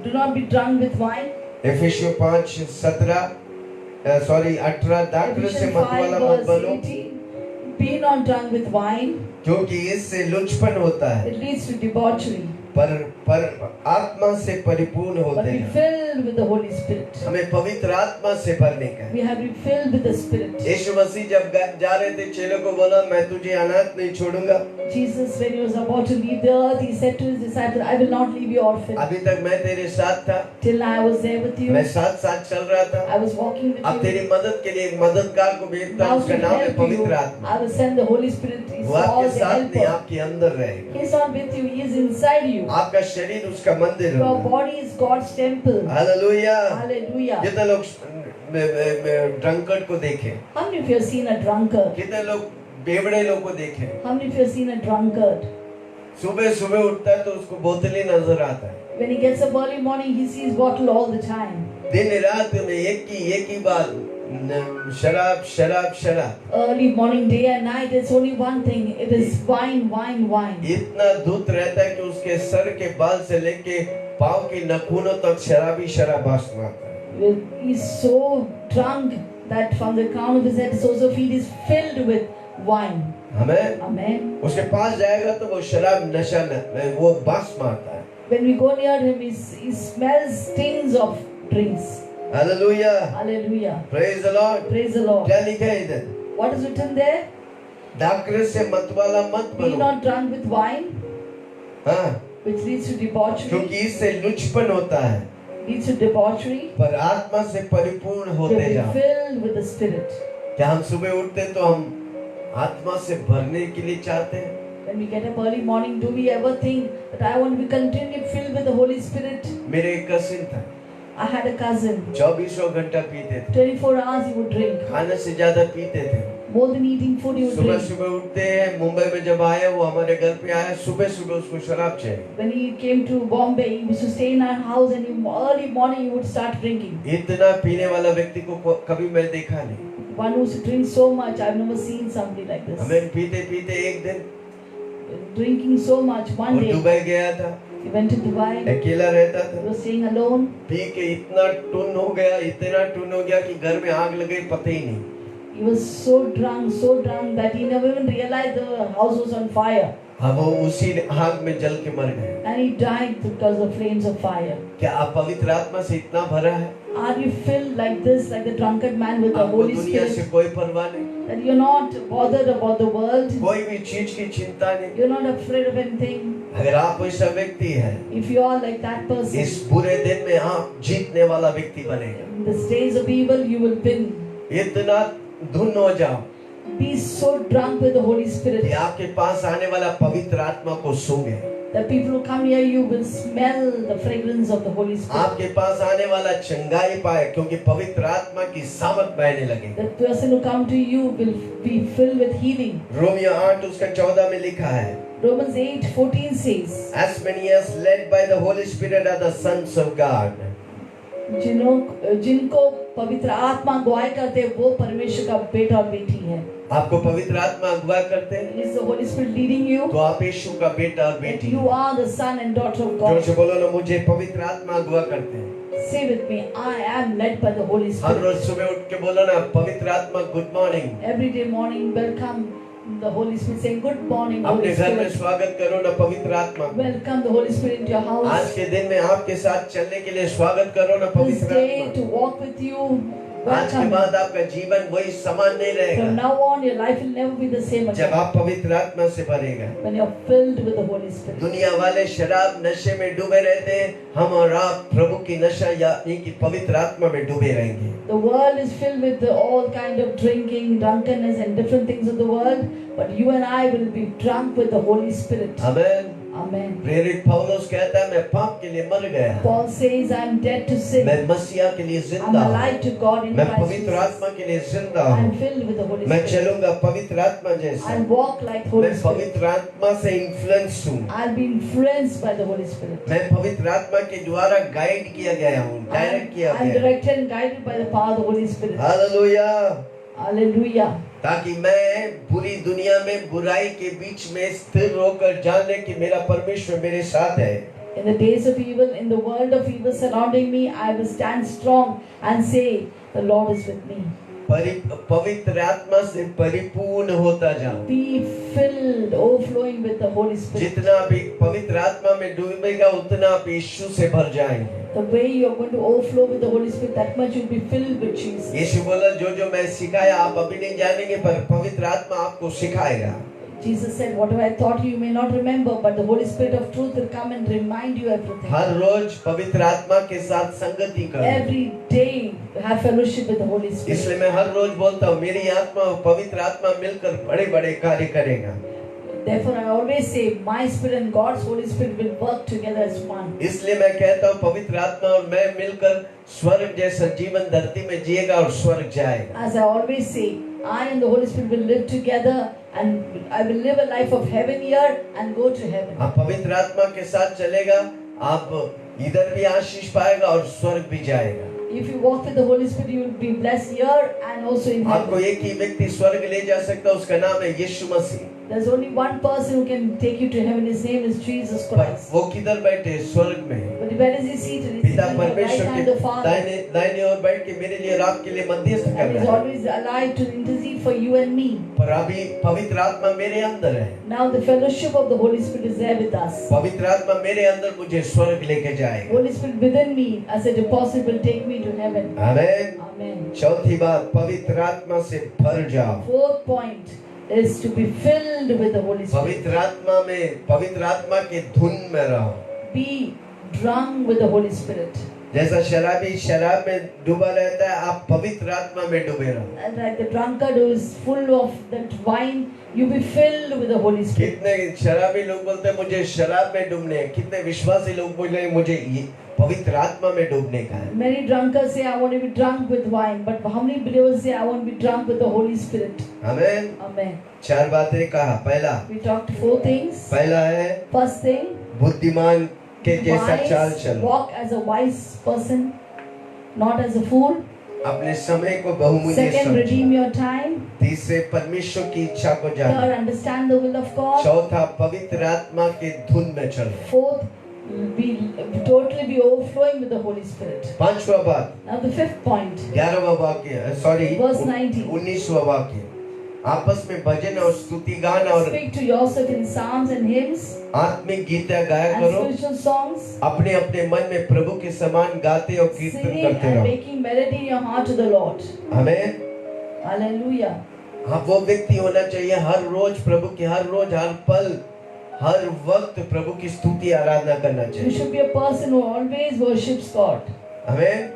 Do not be drunk with wine. एफेसियों 5:17 18, दाखरस से Ephesians 5 मतवाला मत verse बनो, 18. Be not drunk with wine. क्योंकि इससे लुचपन होता है, It leads to debauchery. पर आत्मा से परिपूर्ण But होते be हैं। filled with the Holy Spirit. हमें पवित्र आत्मा से भरने का है। We have to be filled with the Spirit. यीशु मसीह जब जा रहे थे, चेलों को बोला मैं तुझे अनाथ नहीं छोड़ूंगा। Jesus, when he was about to leave the earth, he said to his disciples, I will not leave you orphan. अभी तक मैं तेरे साथ था, Till now I was there with you. मैं साथ साथ चल रहा था। I was walking with अब you. तेरी मदद के लिए एक मददगार को भेजता हूँ, Now उसका to नाम है help you, पवित्र आत्मा। I will send the Holy Spirit. He's वो आपके all the साथ नहीं, helper. आपके अंदर रहेगा। He is not with you, he is inside you. आपका शरीर उसका मंदिर Your होगा। body is God's temple. Hallelujah. Hallelujah. कितने लोग ड्रंकर्ड को देखे, How many of you have seen a drunkard? कितने लोग बेवड़े लोग को देखे। How many of you have seen a drunkard? सुबह सुबह उठता है तो उसको बोतल ही नजर आता है, When he gets up early morning, he sees bottle all the time. दिन रात में एक ही बात, शराब शराब शराब। Early morning, day and night, it's only one thing. It is wine, wine, wine. इतना धुत रहता है कि उसके सर के बाल से लेके पाँव की नखूनों तक शराबी शराब वासना आता है। He's so drunk that from the crown of his head to soles of feet is filled with wine. हमें Amen. उसके पास जाएगा तो वो शराब नशा वो बांस मारता है। When we go near him, he smells stings of drinks. Hallelujah, Hallelujah. Praise the Lord. Praise the Lord. क्या लिखा है इधर? What is written there? दाखरस से मतवाला मत Be बनो। not drunk with wine, हाँ, which leads to debauchery. क्योंकि इससे लुचपन होता है, Leads to debauchery. पर आत्मा से परिपूर्ण To होते be जाओ। filled with the Spirit. क्या हम सुबह उठते तो हम आत्मा से भरने के लिए चाहते हैं? When we get up early morning, do we ever think that I want to be continually filled with the Holy Spirit? मेरे एक कजिन था, I had a cousin. 24 घंटा पीते थे, 24 hours he would drink. खाने से ज्यादा पीते थे। More than eating food, he would सुबह drink. सुबह उठते हैं, मुंबई में जब आए वो हमारे घर पे आया, सुबह सुबह उसको शराब चाहिए। When he came to Bombay, he used to stay in our house, and early morning he would start drinking. इतना पीने वाला व्यक्ति को कभी मैं देखा नहीं। One who used to drink so much, I've never seen somebody like this. हमें पीते पीते एक दिन Drinking so much, वो one day दुबई गया था, he went to Dubai. अकेला रहता He था, was staying alone. पी के इतना टुन हो गया, इतना टुन हो गया कि घर में आग लग गई, पता ही नहीं। He was so drunk that he never even realized the house was on fire. अब वो उसी आग में जल के मर गए। And he died because of flames of fire. क्या आप पवित्र आत्मा से इतना भरा है? Are you filled like this, like the drunkard man with the आपको Holy दुनिया से Spirit? कोई परवाह नहीं, That you're not bothered about the world, कोई भी चीज की चिंता नहीं। you're not afraid of anything. अगर आप वैसा व्यक्ति है, If you are like that person, इस बुरे दिन में आप जीतने वाला व्यक्ति बनेगा। in the days of evil, you will win. इतना धुन हो जाओ Be so drunk with the Holy कि Spirit आपके पास आने वाला पवित्र आत्मा को सूंघे। that people who come near you will smell the fragrance of the Holy Spirit. आपके पास आने वाला चंगाई पाए, क्योंकि पवित्र आत्मा की सामर्थ बहने लगे। The person who come to you will be filled with healing. Romeo 8 उसका 14 में लिखा है, Romans 8:14 says, As many as led by the Holy Spirit are the sons of God. जिनको पवित्र आत्मा अगुवाई करते हैं वो परमेश्वर का बेटा और बेटी है. आपको पवित्र आत्मा अगुवा करते हैं Is the Holy Spirit leading you? तो आप यीशु का बेटा और बेटी You are the son and daughter of जोर God. से बोलो ना, मुझे पवित्र आत्मा अगुवा करते हैं। Say with me, I am led by the Holy her rose Spirit. सुबह उठ के बोलो ना, पवित्र आत्मा good morning. Every day morning, welcome the Holy Spirit, saying good morning, अपने Holy घर में Spirit. स्वागत करो ना पवित्र आत्मा को। Welcome the Holy Spirit into your आज house. के दिन में आपके साथ चलने के लिए स्वागत करो ना This पवित्र day आत्मा। to walk with you. आज के Welcome. बाद आपका जीवन वही समान नहीं From रहेगा now on, your life will never be the same जब again. आप पवित्र आत्मा से भरेगा। When you're filled with the Holy Spirit. दुनिया वाले शराब नशे में डूबे रहते हैं, हम और आप प्रभु की नशा यानी कि पवित्र आत्मा में डूबे रहेंगे। The world is filled with all kind of drinking, drunkenness, and different things of the world. But you and I will be drunk with the Holy Spirit. Amen. Amen. प्रेरित पौलुस कहता है, मैं पाप के लिए मर गया, Paul says, I am dead to sin. मैं मसीहा के लिए I'm जिंदा हूँ, alive to God in मैं Christ पवित्र Jesus. आत्मा के लिए जिंदा I हूँ, am filled with the Holy मैं Spirit. चलूंगा पवित्र आत्मा जैसा, I'll walk like Holy मैं Spirit. पवित्र आत्मा से इन्फ्लुएंस हूँ, I'll be influenced by the Holy Spirit. मैं पवित्र आत्मा के द्वारा गाइड किया गया हूँ, डायरेक्ट किया I'm गया। directed and guided by the power of the Holy Spirit. Hallelujah. Hallelujah. ताकि मैं बुरी दुनिया में बुराई के बीच में स्थिर होकर जान ले कि मेरा परमेश्वर मेरे साथ है। In the days of evil, in the world of evil surrounding me, I will stand strong and say, the Lord is with me. पवित्र आत्मा से परिपूर्ण होता जाओ। Be filled, overflowing with the Holy Spirit. जितना भी पवित्र आत्मा में डूबेगा उतना आप यीशु से भर जाएंगे। The way you are going to overflow with the Holy Spirit, that much you'll be filled with Jesus. यीशु बोला, जो मैं सिखाया आप अभी नहीं जानेंगे, पर पवित्र आत्मा आपको सिखाएगा। Jesus said, whatever I taught you, you may not remember, but the Holy Spirit of truth will come and remind you everything. हर रोज पवित्र आत्मा के साथ संगति करो। Every day, have fellowship with the Holy Spirit. इसलिए मैं हर रोज बोलता हूँ, मेरी आत्मा और पवित्र आत्मा मिलकर बड़े-बड़े कार्य करेगा। Therefore, I always say, my spirit and God's Holy Spirit will work together as one. इसलिए मैं कहता हूँ, पवित्र आत्मा और मैं मिलकर स्वर्ग जैसा जीवन धरती में जिएगा और स्वर्ग जाएगा। As I always say, I and the Holy Spirit will live together, and I will live a life of heaven here and go to heaven. आप पवित्र आत्मा के साथ चलेगा, आप इधर भी आशीष पाएगा और स्वर्ग भी जाएगा। If you walk with the Holy Spirit, you will be blessed here and also in आपको heaven. एक ही व्यक्ति स्वर्ग ले जा सकता है, उसका नाम है यीशु मसीह। There's only one person who can take you to heaven. His name is Jesus पर Christ. वो किधर बैठे? स्वर्ग में। But where is he seated? He's पिता seated on the right परमेश्वर hand के of the Father. दाहिने ओर बैठ के मेरे लिए, आपके लिए मध्यस्थ कर And he's रहा है। always alive to intercede for you and me. पर अभी पवित्र आत्मा मेरे अंदर है। Now the fellowship of the Holy Spirit is there with us. पवित्र आत्मा मेरे अंदर मुझे स्वर्ग लेके जाएगा। Holy Spirit within me as a deposit will take me to heaven. Amen. Amen. चौथी बात, पवित्र आत्मा से भर जाओ। Fourth point is to be filled with the Holy Spirit. पवित्र आत्मा के धुन में रहो। Be drunk with the Holy Spirit. जैसा शराबी शराब में डूबा रहता है, आप पवित्र आत्मा में डूबे रहो। And like the drunkard who is full of that wine, you be filled with the Holy Spirit. कितने शराबी लोग बोलते हैं मुझे शराब में डूबने है, कितने विश्वासी लोग बोलते हैं मुझे पवित्र आत्मा में डूबने का है। Many drunkards say I want to be drunk with wine, but how many believers say I want to be drunk with the Holy Spirit? Amen. Amen. चार बातें कहा। पहला, We talked four things. पहला है First thing, बुद्धिमान के जैसा चाल wise, चलो। walk as a wise person, not as a fool. अपने समय को बहुमूल्य Second, redeem समझो। your time. तीसरे, परमेश्वर की इच्छा को Third, जानो। understand the will of God. चौथा, पवित्र आत्मा के धुन में चलो। Fourth, totally be overflowing with the Holy Spirit. पांचवा बात, Now the fifth point, 11वां वाक्य, सॉरी Verse 19. 19वां वाक्य, आपस में भजन और स्तुति गान और speak to yourself in psalms and hymns आत्मिक गीत गाया and करो। spiritual songs, अपने अपने मन में प्रभु के समान गाते और कीर्तन singing करते and रहो। making melody in your heart to the Lord. हमें Hallelujah. हाँ वो व्यक्ति होना चाहिए हर रोज प्रभु की, हर रोज, हर पल, हर वक्त प्रभु की स्तुति आराधना करना You चाहिए। should be a person who always worships God. हमें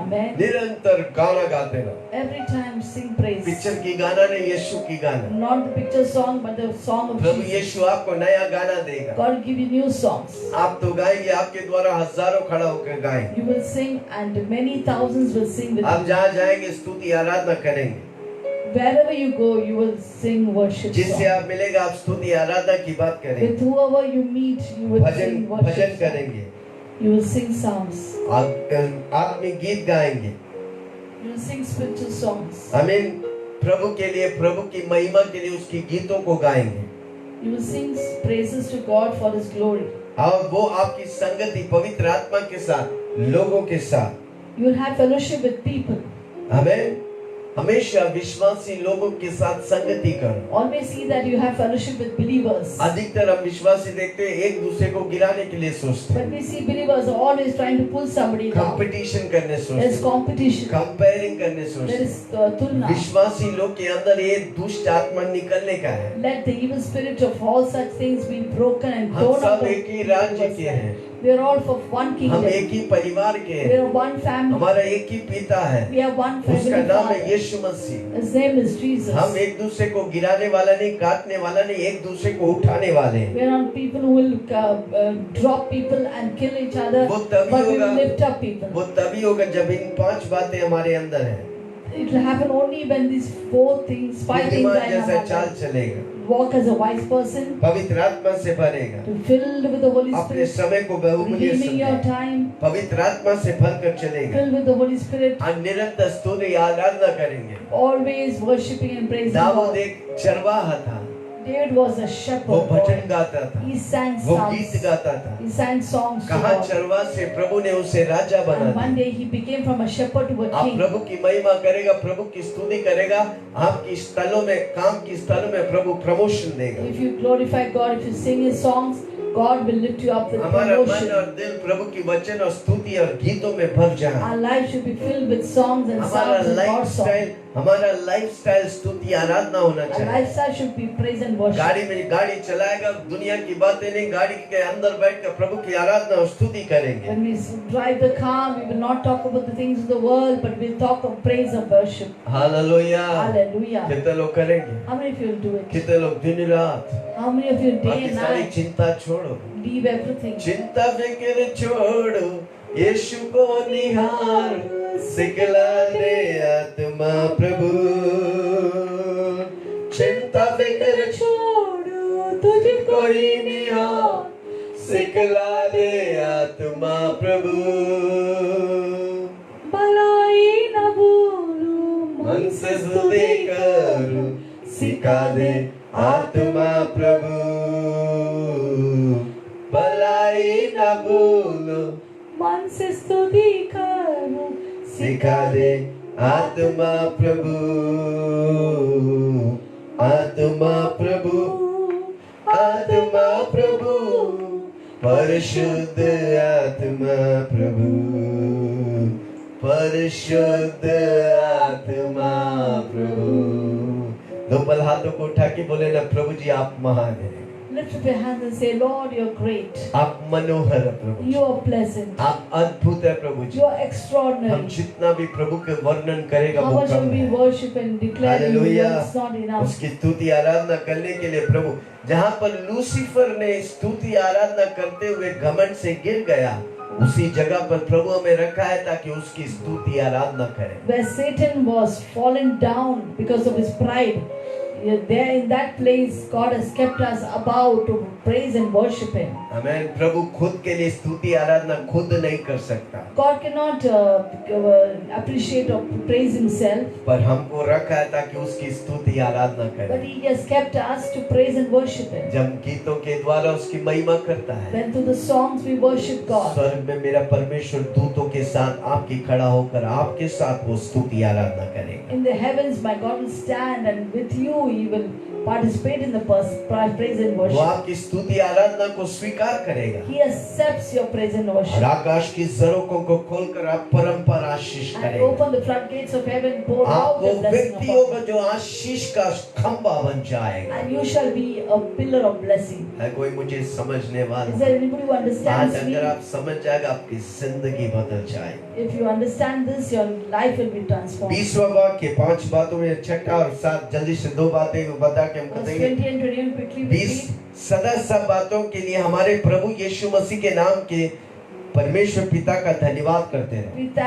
Amen. निरंतर गाना गाते रहो। Every time sing praise. Picture की गाना नहीं, यीशु की गाना। Not the picture song, but the song of Prabhu Jesus. यीशु आपको नया गाना देगा। God will give you new songs. आप तो गाएंगे, आपके द्वारा हजारों खड़ा होकर गाएंगे। You will sing and many thousands will sing with आप you. जहाँ जाएंगे स्तुति आराधना करेंगे। Wherever you go, you will sing worship जिससे songs. आप मिलेगा, आप स्तुति आराधना की बात करेंगे। With whoever you meet, you will bhajan sing bhajan worship songs. करेंगे, You will sing psalms. आत्मिक गीत गाएंगे। You will sing spiritual songs. आमीन। प्रभु के लिए, प्रभु की महिमा के लिए उसकी गीतों को गाएंगे। You will sing praises to God for His glory. और वो आपकी संगति पवित्र आत्मा के साथ, लोगों के साथ, You will have fellowship with people. हमें हमेशा विश्वासी लोगों के साथ संगति करो। Always see that you have fellowship with believers. अधिकतर हम विश्वासी देखते हैं एक दूसरे को गिराने के लिए सोचते But हैं, we see believers are always trying to pull somebody down. Competition करने सोचते There is हैं, competition. कंपेयरिंग करने सोचते There हैं। is tulna. विश्वासी लोग के अंदर ये दुष्ट आत्मा निकलने का है। Let the evil spirit of all such things be broken and हम torn सब out. एक ही राज्य के हैं, We are all for one हम kingdom. एक ही परिवार के We हैं, are one family. हमारा एक ही पिता है, We have one उसका family नाम है father. Yeshu Masih. His name is Jesus. हम एक दूसरे को गिराने वाला नहीं, काटने वाला नहीं, एक दूसरे को उठाने वाले हैं। We are not people who will drop people and kill each other, वो तभी but we होगा, will lift up people. वो तभी होगा जब इन 5 बातें हमारे अंदर हैं। It will happen only when these four things, five things बुद्धिमान are in our जैसा चाल heart. चलेगा, Walk as a wise person, पवित्र आत्मा से भरेगा, to filled with the Holy अपने Spirit, समय को बहुमूल्य redeeming your समझेगा, time, पवित्र आत्मा से भरकर चलेगा, filled with the Holy Spirit, और निरंतर स्तुति आराधना करेंगे। always worshipping and praising Dawood God. एक चरवाहा था, David was a वो shepherd. भजन boy. गाता था, He sang वो psalms. गीत गाता था। He sang songs to कहा God. चरवाहा से प्रभु ने उसे राजा बना And one दिया। day he became from a shepherd to a आप king. प्रभु की महिमा करेगा, प्रभु की स्तुति करेगा, आपकी स्थलों में, काम की स्थलों में प्रभु प्रमोशन देगा। If you glorify God, if you sing His songs, God will lift you up with हमारा मन promotion. और दिल प्रभु की वचन और स्तुति और गीतों में भर जाए। Our life should be filled with songs and हमारा psalms and God's lifestyle, songs. हमारा लाइफस्टाइल स्तुति आराधना होना Our चाहिए। lifestyle should be praise and worship. गाड़ी में गाड़ी चलाएगा, दुनिया की बातें नहीं, गाड़ी के अंदर बैठकर प्रभु की आराधना और स्तुति करेंगे। When we drive the car, we will not talk about the things of the world, but we'll talk of praise and worship. Hallelujah. Hallelujah. कितने लोग करेंगे? How many of you will do it? कितने लोग दिन रात? How many of you day बाकी and सारी night चिंता छोड़ो, leave everything? चिंता फिक्र छोड़ो, यीशु को निहारो, सिखला दे आत्मा प्रभु। चिंता फिक्र छोड़ो तुझको कोई निहार, सिखला दे आत्मा प्रभु। भलाई न भूलूं मन से स्तुति करूं, सिखा दे आत्मा प्रभु भलाई न भूलो, मन से स्तुति करो सिखा दे आत्मा प्रभु, आत्मा प्रभु, आत्मा प्रभु, परिशुद्ध आत्मा प्रभु, परिशुद्ध आत्मा प्रभु। दो पल हाथों को उठा के बोले ना, प्रभु जी आप महान हैं, Lift up your hands and say, Lord, you're great. आप मनोहर है प्रभु, You are pleasant. आप अद्भुत है प्रभु जी। You are हम extraordinary. जितना भी प्रभु के वर्णन करेगा How वो much कम will we है। worship and declare you? Hallelujah. It's not enough. उसकी स्तुति आराधना करने के लिए प्रभु, जहाँ पर लूसीफर ने स्तुति आराधना करते हुए घमंड से गिर गया, उसी जगह पर प्रभु हमें रखा है ताकि उसकी स्तुति आराधना करें। Where Satan was fallen down because of his pride, there in that place God has kept us above to praise and worship Him. आमेन। प्रभु खुद के लिए स्तुति आराधना खुद नहीं कर सकता, God cannot appreciate or praise Himself, पर हमको रखा है ताकि उसकी स्तुति आराधना but करें। He has kept us to praise and worship Him. जब गीतों के द्वारा उसकी महिमा करता है, When through the songs we worship God, स्वर्ग में मेरा परमेश्वर दूतों के साथ आपकी खड़ा होकर आपके साथ वो स्तुति आराधना करेगा। in the heavens my God will stand, and with you He will participate in the praise and वो worship. आपकी स्तुति आराधना को स्वीकार करेगा He accepts your praise and और worship. आकाश की झरोखों को खोलकर आप परंपरा आशीष And करेगा। open the floodgates of heaven, pour आप out वो the blessing व्यक्ति upon होगा you. जो आशीष का खंबा बन जाएगा। And you shall be a pillar of blessing. है कोई मुझे समझने Is वाला? there anybody who आज understands अगर me? आप समझ जाएगा आपकी जिंदगी बदल जाएगी। If you understand this, your life will be transformed. 20वां वाक्य 5 बातों में छठा और 7 जल्दी से 2 बातें बता के हम Verse बताएंगे। 20 and 21 quickly we 20 read. सदा सब बातों के लिए हमारे प्रभु यीशु मसीह के नाम के परमेश्वर पिता का धन्यवाद करते हैं। We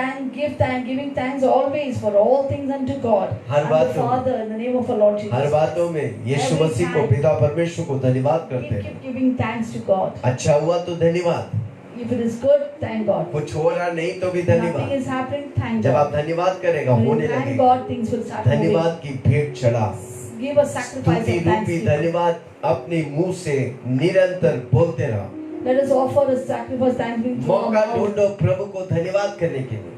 giving thanks always for all things unto God, her and बात the में- Father in the name of our Lord Jesus. हर बातों में यीशु Every मसीह को time. पिता परमेश्वर को धन्यवाद करते We हैं। keep giving thanks to God. अच्छा हुआ तो धन्यवाद, If it is good, thank God. कुछ हो रहा नहीं तो भी Nothing धन्यवाद। is happening, thank जब आप God. धन्यवाद करेगा When होने you thank लगेगा। God, things will start moving. धन्यवाद की भेंट चढ़ा, Give a sacrifice स्तुति of रूपी thanksgiving. धन्यवाद अपने मुंह से निरंतर बोलते रहो। Let us offer a sacrifice thanksgiving to our मौका mouth. ढूंढो प्रभु को धन्यवाद करने के लिए।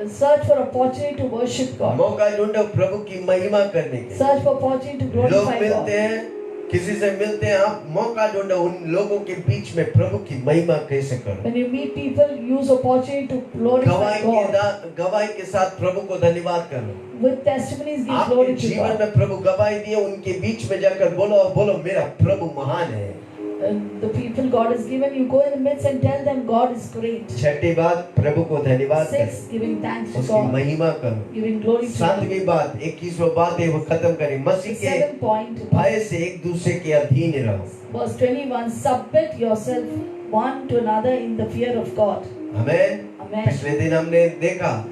Search for opportunity to worship God. मौका ढूंढो प्रभु की महिमा करने के लिए। Search for opportunity to लोग glorify God. मिलते हैं, किसी से मिलते हैं, आप मौका ढूंढो उन लोगों के बीच में प्रभु की महिमा कैसे करो। When you meet people, use opportunity to glorify God. गवाही के साथ प्रभु को धन्यवाद करो। With testimonies, give आपके glory to जीवन God. में प्रभु गवाही दिए, उनके बीच में जाकर बोलो और बोलो मेरा प्रभु महान है। The people God has given, you go in the midst and tell them God is great. छठी बात प्रभु को धन्यवाद 6, करो, giving thanks to उसकी God, महिमा करो। giving glory to God. 7वीं बात 21वां बात है वो खत्म करें। मसीह के 7th point, भय से एक दूसरे के अधीन रहो। verse 21, submit yourself one to another in the fear of God. Amen. Amen. पिछले दिन हमने देखा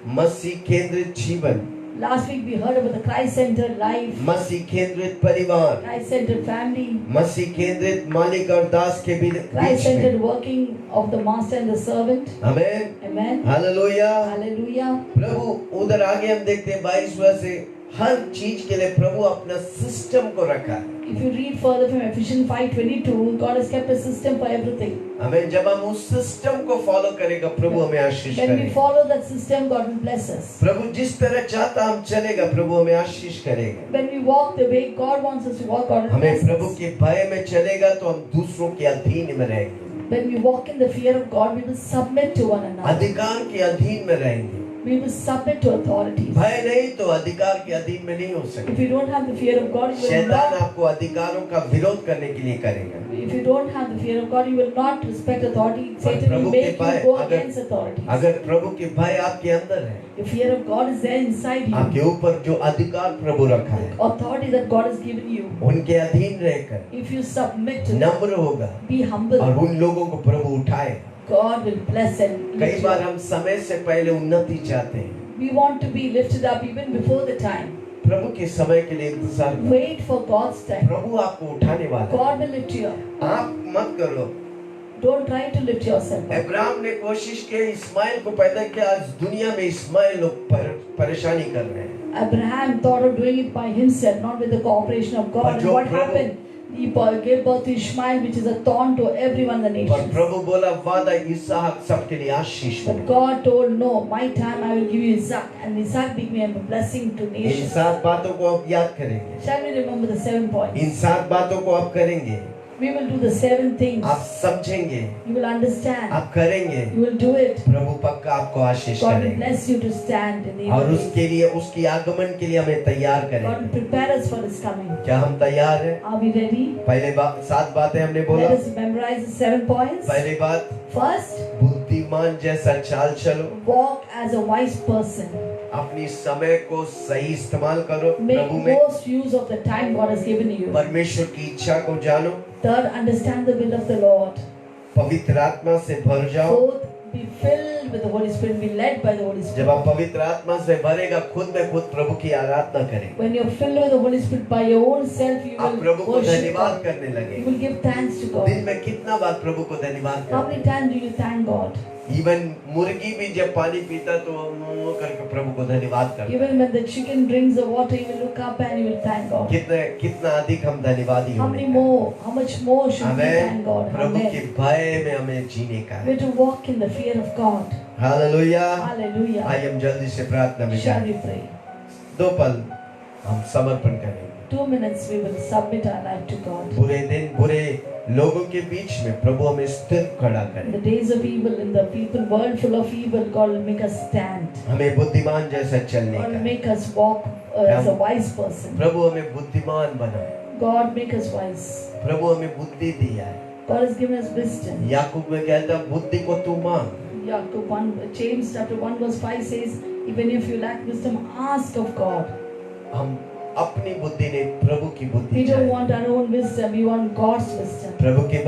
मसीह केंद्रित जीवन, Last week we heard about the Christ-centered life, मसीह केंद्रित परिवार, Christ-centered family, मसीह केंद्रित मालिक और दास के बीच में। Christ-centered working of the master and the servant. Amen. Amen. Hallelujah. Hallelujah. प्रभु उधर आगे हम देखते हैं 22वां से हर चीज के लिए प्रभु अपना सिस्टम को रखा है। If you read further from Ephesians 5:22, God has kept a system for everything. हमें जब हम उस सिस्टम को फॉलो करेगा प्रभु हमें आशीष When we करेगा। follow that system, God will bless us. प्रभु जिस तरह चाहता हम चलेगा प्रभु हमें आशीष kरेगा। When we walk the way God wants us to walk, God will हमें bless प्रभु us. के भय में चलेगा तो हम दूसरों के अधीन में रहेंगे, When we walk in the fear of God, we will submit to one another. अधिकार के अधीन में रहेंगे। We will submit to authorities. भय नहीं तो अधिकार के अधीन में नहीं हो If सकते। you don't have the fear of God, you will शैतान not. आपको अधिकारों का विरोध करने के लिए करेगा। If you don't have the fear of God, you will not respect authority. Satan will Prabhu make के you भय go अगर- against authorities. अगर प्रभु के भय आपके अंदर है, The fear of God is there inside you. आपके ऊपर जो अधिकार प्रभु रखा है Authority that God has given you. उनके अधीन रहकर If you submit to them, नम्र होगा be humble, और उन लोगों को प्रभु उठाएगा। God will bless and कई lift you बार up. हम समय से पहले उन्नति चाहते हैं, We want to be lifted up even before the time. प्रभु के समय के लिए इंतजार करो। Wait for God's time. प्रभु आपको उठाने वाला है। God will lift you up. आप मत करो। Don't try to lift yourself up. Abraham ने कोशिश की इस्माइल को पैदा किया, आज दुनिया में इस्माइल लोग परेशानी कर रहे हैं। Abraham thought of doing it by himself, not with the cooperation of God. But And जो what Prabhu- happened? He gave birth to Ishmael, which is a thorn to everyone in the पर nation. प्रभु बोला वादा इसहाक सबके लिए आशीष But बनेगा। God told, no, my time I will give you Isaac, and Isaac became a blessing to in nations. 7 बातों को आप याद करेंगे, Shall we remember the 7 points? इन 7 बातों को आप करेंगे, We will do the 7 things. आप समझेंगे, You will understand. आप करेंगे, You will do it. प्रभु पक्का आपको आशीष God will करेंगे bless you to stand in the और evening. उसके लिए उसकी आगमन के लिए हमें तैयार God will करेंगे। prepare us for His coming. क्या हम तैयार हैं? Are we ready? पहले 7 बातें हमने बोला। Let us memorize the 7 points. पहली बात, First, बुद्धिमान जैसा चाल चलो, walk as a wise person. अपनी समय को सही इस्तेमाल करो, Make प्रभु में most use of the time God has given you. परमेश्वर की इच्छा को जानो, Third, understand the will of the Lord. पवित्र आत्मा से भर जाओ। Fourth, be filled with the Holy Spirit, be led by the Holy जब Spirit. आप पवित्र आत्मा से भरेगा, खुद में खुद प्रभु की आराधना करेंगे, When you're filled with the Holy Spirit by your own self, you आप प्रभु will को worship धन्यवाद God. करने लगे। You will give thanks to दिन God. में कितना बार प्रभु को धन्यवाद How करते many times do you thank God? Even मुर्गी भी जब पानी पीता तो वो करके प्रभु को धन्यवाद करता। Even when the chicken drinks the water, you will look up and you will thank God. कितना अधिक हम धन्यवादी How होने many का। more? How much more should we thank हमें God? प्रभु के Amen. भय में हमें जीने का We है। have to walk in the fear of God. Hallelujah. Hallelujah. आइए हम जल्दी से प्रार्थना में Shall जाएं। we pray? 2 पल हम समर्पण करेंगे। 2 minutes we will submit our life to God. बुरे दिन, बुरे लोगों के बीच में प्रभु हमें स्थिर खड़ा In करे। the days of evil, in the people world full of evil, God will make us stand. हमें बुद्धिमान जैसा चलने God का will है। make us walk as a wise person. प्रभु हमें बुद्धिमान बनाए। God make us wise. प्रभु हमें बुद्धि दिया है। God has given us wisdom. याकूब में कहता है बुद्धि को तू मांग। James 1 verse 5 says, even if you lack wisdom, ask of God. हम अपनी बुद्धि नहीं, प्रभु की बुद्धि We don't चाहिए। want our own wisdom, we want God's wisdom. प्रभु के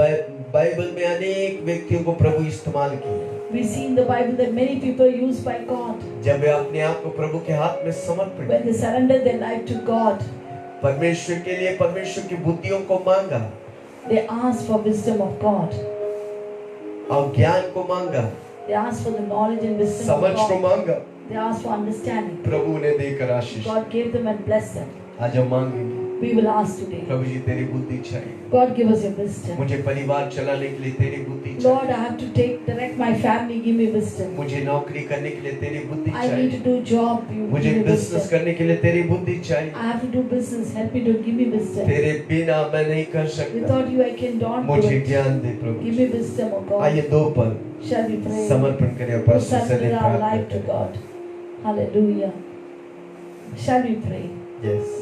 बाइबल में अनेक व्यक्तियों को प्रभु इस्तेमाल किया। We see in the Bible that many people are used by God. जब वे अपने आप को प्रभु के हाथ में समर्पित, When they surrender their life to God, परमेश्वर के लिए परमेश्वर की बुद्धियों को मांगा they ask for wisdom of God. और ज्ञान को मांगा, They ask for the knowledge and wisdom of समझ को God. मांगा, They ask for understanding. प्रभु ने देकर आशीष। God gave them and blessed them. आज हम मांगेंगे, We will ask today. प्रभु जी तेरी बुद्धि चाहिए, God give us your wisdom. मुझे परिवार चलाने के लिए तेरी बुद्धि Lord, चाहिए, I have to direct my family, give me wisdom. मुझे नौकरी करने के लिए तेरी बुद्धि I need to चाहिए, do job, you मुझे give me बिजनेस wisdom. करने के लिए तेरी बुद्धि चाहिए, I have to do business, help me to give me wisdom. तेरे बिना मैं नहीं कर सकता, Without you I cannot do मुझे it. ज्ञान दे Give प्रभु। me wisdom, O God. आइए 2 पल Shall we pray? समर्पण करें और We परमेश्वर से surrender our प्रार्थना life to करें। God. Hallelujah. Shall we pray? Yes.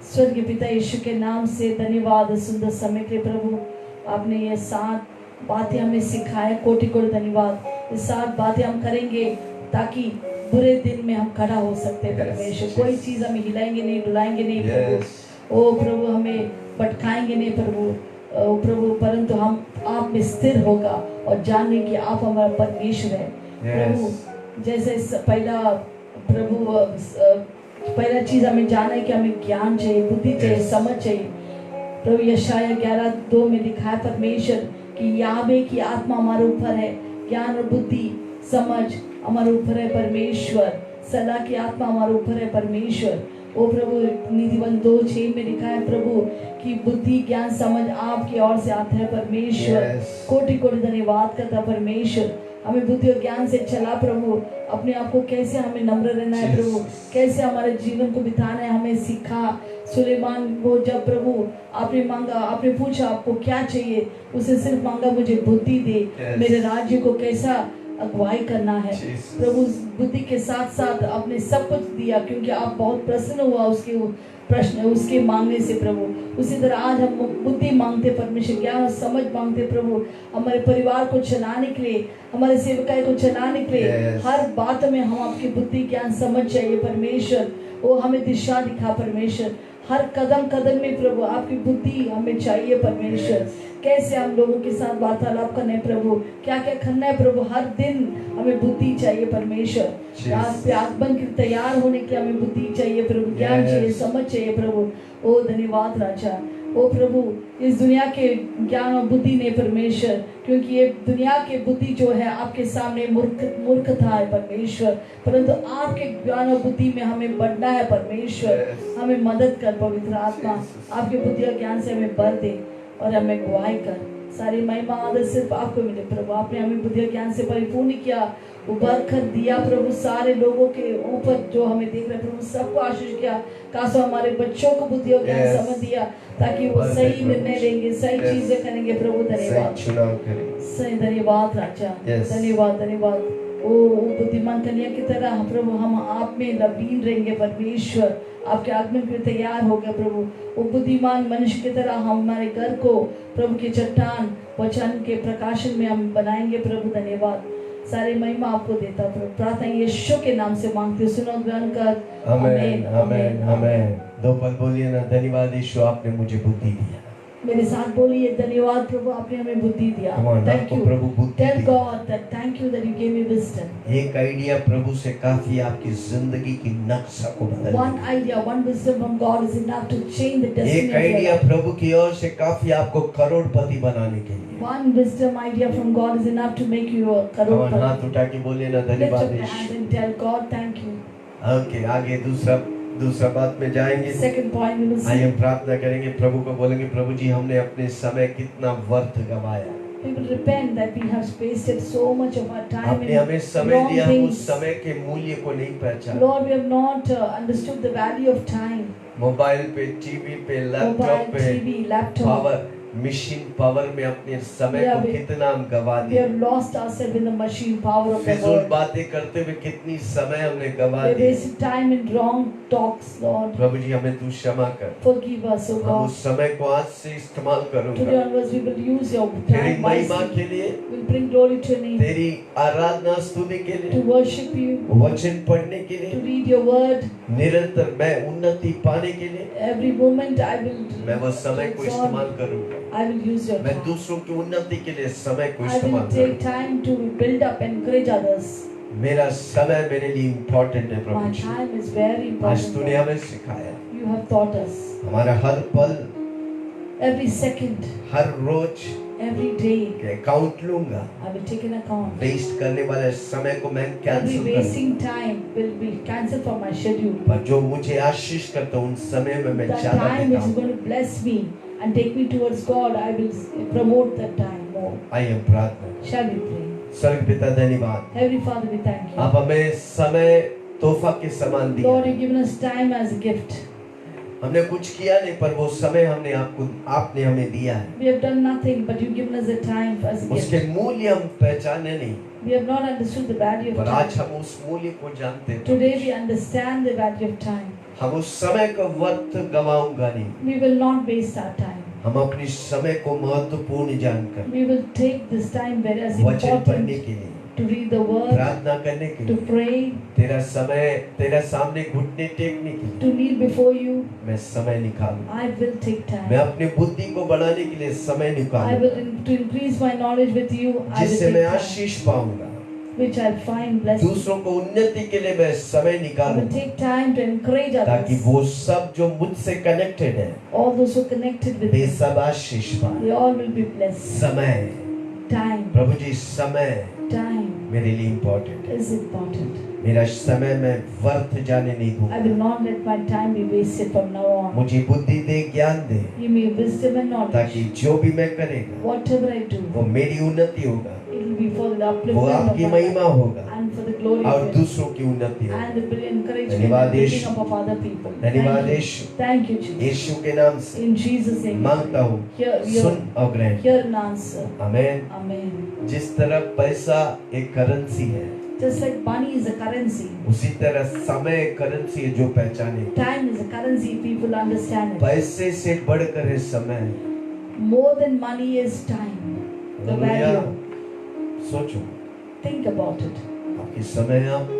स्वर्गीय पिता यीशु के नाम से धन्यवाद इस सुंदर समय के प्रभु, आपने ये 7 बातें हमें सिखाए, कोटि कोटि धन्यवाद। ये 7 बातें हम करेंगे ताकि बुरे दिन में हम खड़ा हो सकते हैं परमेश्वर। कोई चीज हमें हिलाएंगे नहीं, डुलाएंगे नहीं प्रभु। ओ प्रभु, हमें भटकाएंगे नहीं प्रभु। ओ प्रभु, परंतु हम आप में स्थिर होगा और जानेंगे कि आप हमारा परमेश्वर है प्रभु। जैसे पहला चीज हमें जाना है कि हमें ज्ञान चाहिए, बुद्धि चाहिए, समझ चाहिए प्रभु। यशाया 11:2 में लिखा है परमेश्वर कि यावे की आत्मा हमारे ऊपर है, ज्ञान और बुद्धि समझ हमारे ऊपर है परमेश्वर, सलाह की आत्मा हमारे ऊपर है परमेश्वर। ओ प्रभु, नीतिवंत 2:6 में लिखा है प्रभु कि बुद्धि ज्ञान समझ आपकी ओर से आता है परमेश्वर। कोटि कोटि धन्यवाद करता परमेश्वर, हमें बुद्धि और ज्ञान से चला प्रभु। अपने आप को कैसे हमें नम्र रहना है प्रभु, कैसे हमारे जीवन को बिताना है हमें सिखा। सुलेमान को जब प्रभु आपने मांगा, आपने पूछा आपको क्या चाहिए, उसे सिर्फ मांगा मुझे बुद्धि दे, मेरे राज्य को कैसा अगुवाई करना है प्रभु। बुद्धि के साथ साथ आपने सब कुछ दिया क्योंकि आप बहुत प्रसन्न हुआ उसके प्रश्न उसके मांगने से प्रभु। उसी तरह आज हम बुद्धि मांगते परमेश्वर, ज्ञान और समझ मांगते प्रभु, हमारे परिवार को चलाने के लिए, हमारे सेवकाई को चलाने के लिए। हर बात में हम आपकी बुद्धि ज्ञान समझ चाहिए परमेश्वर। वो हमें दिशा दिखा परमेश्वर, हर कदम कदम में प्रभु आपकी बुद्धि हमें चाहिए परमेश्वर। कैसे हम लोगों के साथ वार्तालाप करना है प्रभु, क्या क्या करना है प्रभु, हर दिन हमें बुद्धि चाहिए परमेश्वर। रात पे आगमन के तैयार होने की हमें बुद्धि चाहिए प्रभु, ज्ञान चाहिए, समझ चाहिए प्रभु। ओ धन्यवाद राजा, ओ प्रभु, इस दुनिया के ज्ञान और बुद्धि ने परमेश्वर, क्योंकि ये दुनिया के बुद्धि जो है आपके सामने मूर्खता है परमेश्वर, परंतु आपके ज्ञान और बुद्धि में हमें बढ़ना है परमेश्वर। हमें मदद कर पवित्र आत्मा, आपके बुद्धि और ज्ञान से हमें भर दे और हमें गवाही कर। सारी महिमा आदर सिर्फ आपको मिले प्रभु। आपने हमें बुद्धि और ज्ञान से परिपूर्ण किया, उभर कर दिया प्रभु। सारे लोगों के ऊपर जो हमें देख रहे प्रभु, सबको आशीष किया। खासकर हमारे बच्चों को बुद्धि और ज्ञान समझ दिया, ताकि वो सही निर्णय लेंगे, सही चीजें करेंगे प्रभु। धन्यवाद, सही धन्यवाद राजा, धन्यवाद धन्यवाद। ओ बुद्धिमान कन्या की तरह प्रभु हम आप में लवीन रहेंगे परमेश्वर। आपके आगमन के लिए तैयार हो गए प्रभु। वो बुद्धिमान मनुष्य की तरह हम हमारे घर को प्रभु के चट्टान वचन के प्रकाशन में हम बनाएंगे प्रभु। धन्यवाद, सारी महिमा आपको देता प्रभु। प्रार्थना यीशु के नाम से मांगते हो, सुनो ग्रहण कर। आमेन आमेन आमेन। दो पल बोलिए ना, धन्यवाद यीशु आपने मुझे बुद्धि दिया। मेरे साथ बोलिए, धन्यवाद प्रभु आपने हमें बुद्धि दिया। थैंक यू प्रभु, बुद्धि tell God that thank you that you give me wisdom. एक आइडिया प्रभु से काफी आपकी जिंदगी की नक्शा को बदल देगा। One idea, one wisdom from God is enough to change the destiny. एक आइडिया प्रभु की ओर से काफी आपको करोड़पति बनाने के लिए। One wisdom idea from God is enough to make you a करोड़पति। हाथ उठा के बोलिए ना, धन्यवाद यीशु। And tell god thank you. Okay, आगे दूसरा बात में जाएंगे। सेकंड पॉइंट में आइए हम प्रार्थना करेंगे, प्रभु को बोलेंगे, प्रभु जी हमने अपने समय कितना व्यर्थ गवाया। We will repent that we have wasted so much of our time आपने in हमें समय wrong दिया, things. उस समय के मूल्य को नहीं पहचाना। Lord, we have not understood the value of time. Mobile पे, टीवी पे, लैपटॉप Mobile, पे, TV, laptop. Power, machine power में अपने समय Yeah, को कितना हम गवा We दिए। have lost ourselves in the machine power of the फिजूल world. बातें करते हुए कितनी समय हमने गवा We have the. wasted time in wrong talks, Lord. प्रभु जी हमें तू क्षमा कर। Forgive us, O हम God. उस समय को आज से इस्तेमाल Today करूंगा onwards we will use your तेरी time महिमा wisely. के लिए, We'll bring glory to your name. तेरी आराधना स्तुति के To लिए, worship you, वचन पढ़ने के to लिए, read your word. निरंतर मैं उन्नति पाने के लिए Every moment I will मैं वो समय को इस्तेमाल करूंगा। I will use your मैं time. दूसरों की उन्नति के लिए समय को I इस्तेमाल will take करूंगा। time to build up and encourage others. मेरा समय मेरे लिए इम्पोर्टेंट है प्रभु My ji. time is very आज तूने important. हमें सिखाया, You have taught us. हमारा हर पल, Every second, हर रोज every day, अकाउंट लूंगा। I will take an account. Waste करने वाले समय को मैं Every कैंसिल करूंगा, wasting time will be cancelled from my schedule. पर जो मुझे आशीष करता उन समय में मैं That ज्यादा time which is देता going to bless me and take me towards God, I will promote that time more. आइए हम प्रार्थना। Shall we pray? स्वर्ग पिता धन्यवाद, Heavenly Father, we thank you. आप हमें समय तोहफा के समान दिया। Lord, you've given us time as a gift. हमने कुछ किया नहीं, पर वो समय आपने हमें दिया है। We have done nothing, but you've given us the time as a उसके gift. मूल्य हम पहचाने नहीं, We have not understood the value of पर आज time. हम उस मूल्य को जानते हैं। Today we understand the value of time. हम उस समय का व्यर्थ गवाऊंगा नहीं। We will not waste our time. हम अपने समय को महत्वपूर्ण जानकर We will take this time very as वचन पढ़ने important के लिए, to read the word, प्रार्थना करने के to लिए, pray, तेरा समय तेरा सामने घुटने टेकने के लिए to kneel before you. मैं समय निकालूं। I will take मैं time. अपनी बुद्धि को बढ़ाने के लिए समय I निकालूं, will to increase my knowledge with you. I will जिससे मैं take time, आशीष पाऊंगा। which I'll find blessing. दूसरों को उन्नति के लिए मैं समय I निकालूं, will take time to encourage ताकि others. वो सब जो मुझसे कनेक्टेड है All those who are connected with way me, सब आशीष पाए। they all will be blessed. समय, Time, प्रभु जी समय time मेरे लिए इम्पोर्टेंट है। is important. मेरा समय मैं व्यर्थ जाने नहीं I will दूंगा। not let my time be wasted from now on. मुझे बुद्धि दे, ज्ञान दे, Give me wisdom and knowledge. ताकि जो भी मैं करेगा Whatever I do, वो मेरी उन्नति होगा, it will be for the वो upliftment of आपकी my महिमा life होगा and for the glory और of it, दूसरों की उन्नति होगी। and the encouragement धन्यवाद and building Yeshu. up of other people. धन्यवाद Thank you. Yeshu. Thank you, Jesus. यीशु के नाम से In Jesus' name, मांगता हूँ, hear, सुन और ग्रहण। hear an answer. Amen. Amen. जिस तरह पैसा एक करेंसी है, Just like money is a currency, उसी तरह समय एक करेंसी है जो पहचाने। time is a currency. People understand it. पैसे से बढ़कर है समय। More than money is time. The hallelujah. value. सोचो, Think about it. आपकी समय आप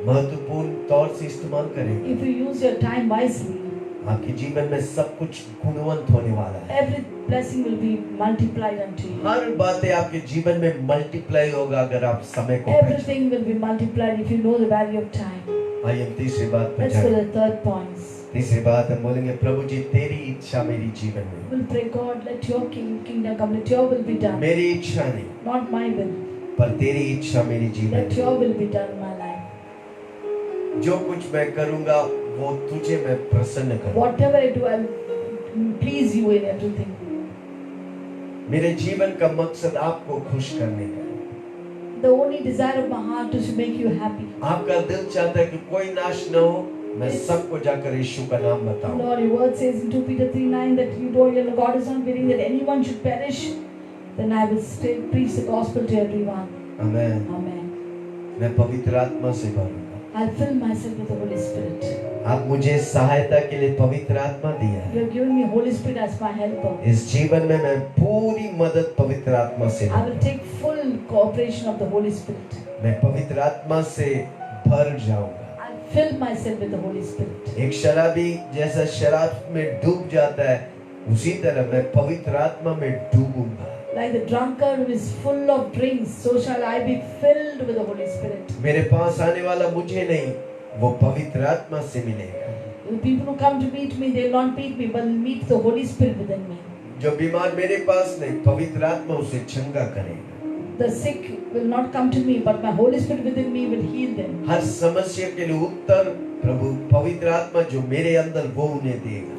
महत्वपूर्ण तौर से इस्तेमाल करेंगे, If you use your time wisely, आपके जीवन में सब कुछ गुणवंत होने वाला है। every blessing will be multiplied unto you. हर बातें आपके जीवन में मल्टीप्लाई होगा अगर आप समय को पहचानें। Everything will be multiplied if you know the value of time. आइए हम तीसरी बात पर Let's go to जाएं। the third point. तीसरी बात हम बोलेंगे, प्रभु जी तेरी इच्छा मेरी जीवन में, We'll pray, God, let your kingdom come, let your will be done. मेरी इच्छा नहीं Not my will, पर तेरी इच्छा मेरी जीवन let में। your will be done in my life. जो कुछ मैं करूंगा वो तुझे मैं प्रसन्न करूंगा। Whatever I do, I'll please you in everything. मेरे जीवन का मकसद आपको खुश करने का है। The only desire of my heart is to make you happy. आपका दिल चाहता है कि कोई नाश न हो, मैं सबको जाकर यीशु का नाम बताऊं। Lord, your word says in 2 Peter 3:9 that you don't, you know, God is not willing that anyone should perish. Then I will still preach the gospel to everyone. Amen. Amen. मैं पवित्र आत्मा से भरूंगा। I'll fill myself with the Holy Spirit. आप मुझे सहायता के लिए पवित्र आत्मा दिया है। You have given me Holy Spirit as my helper. इस जीवन में मैं पूरी मदद पवित्र आत्मा से I will लूंगा। take full cooperation of the Holy Spirit. मैं पवित्र आत्मा से भर जाऊंगा। I'll fill myself with the Holy Spirit. एक शराबी जैसा शराब में डूब जाता है, उसी तरह मैं पवित्र आत्मा में डूबूंगा। Like the drunkard who is full of drinks, so shall I be filled with the Holy Spirit. मेरे पास आने वाला मुझे नहीं, वो पवित्र आत्मा से मिलेगा। The people who come to meet me, they will not meet me, but will meet the Holy Spirit within me. जो बीमार मेरे पास नहीं, पवित्र आत्मा उसे चंगा करेगा। The sick will not come to me, but my Holy Spirit within me will heal them. हर समस्या के लिए उत्तर प्रभु पवित्र आत्मा जो मेरे अंदर वो उन्हें देगा।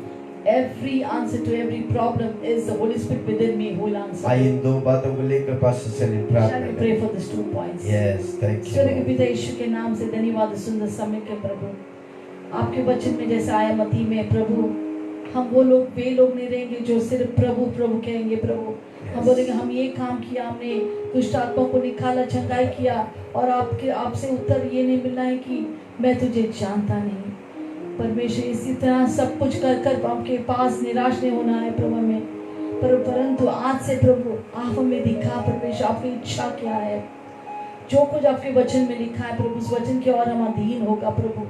Every answer to every problem is the Holy Spirit within me who will answer. आइए इन दो बातों को लेकर पास्टर से Shall प्रार्थना we करें। pray for these 2 points? Yes, thank you. स्वर्ग के पिता यीशु के नाम से धन्यवाद सुंदर समय के प्रभु। आपके वचन में जैसा आया मती में प्रभु, हम वो लोग वे लोग नहीं रहेंगे जो सिर्फ प्रभु प्रभु कहेंगे प्रभु। हम बोलेंगे हम ये काम किया, हमने दुष्ट आत्मा को निकाला, चंगाई किया, और आपसे उत्तर ये नहीं मिलना है कि मैं तुझे जानता नहीं। परमेश्वर इसी तरह सब कुछ कर कर आपके पास निराश नहीं होना है प्रभु में, परंतु आज से प्रभु आप हमें दिखा परमेश्वर आपकी इच्छा क्या है। जो कुछ आपके वचन में लिखा है प्रभु, उस वचन के और हम अधीन होगा प्रभु।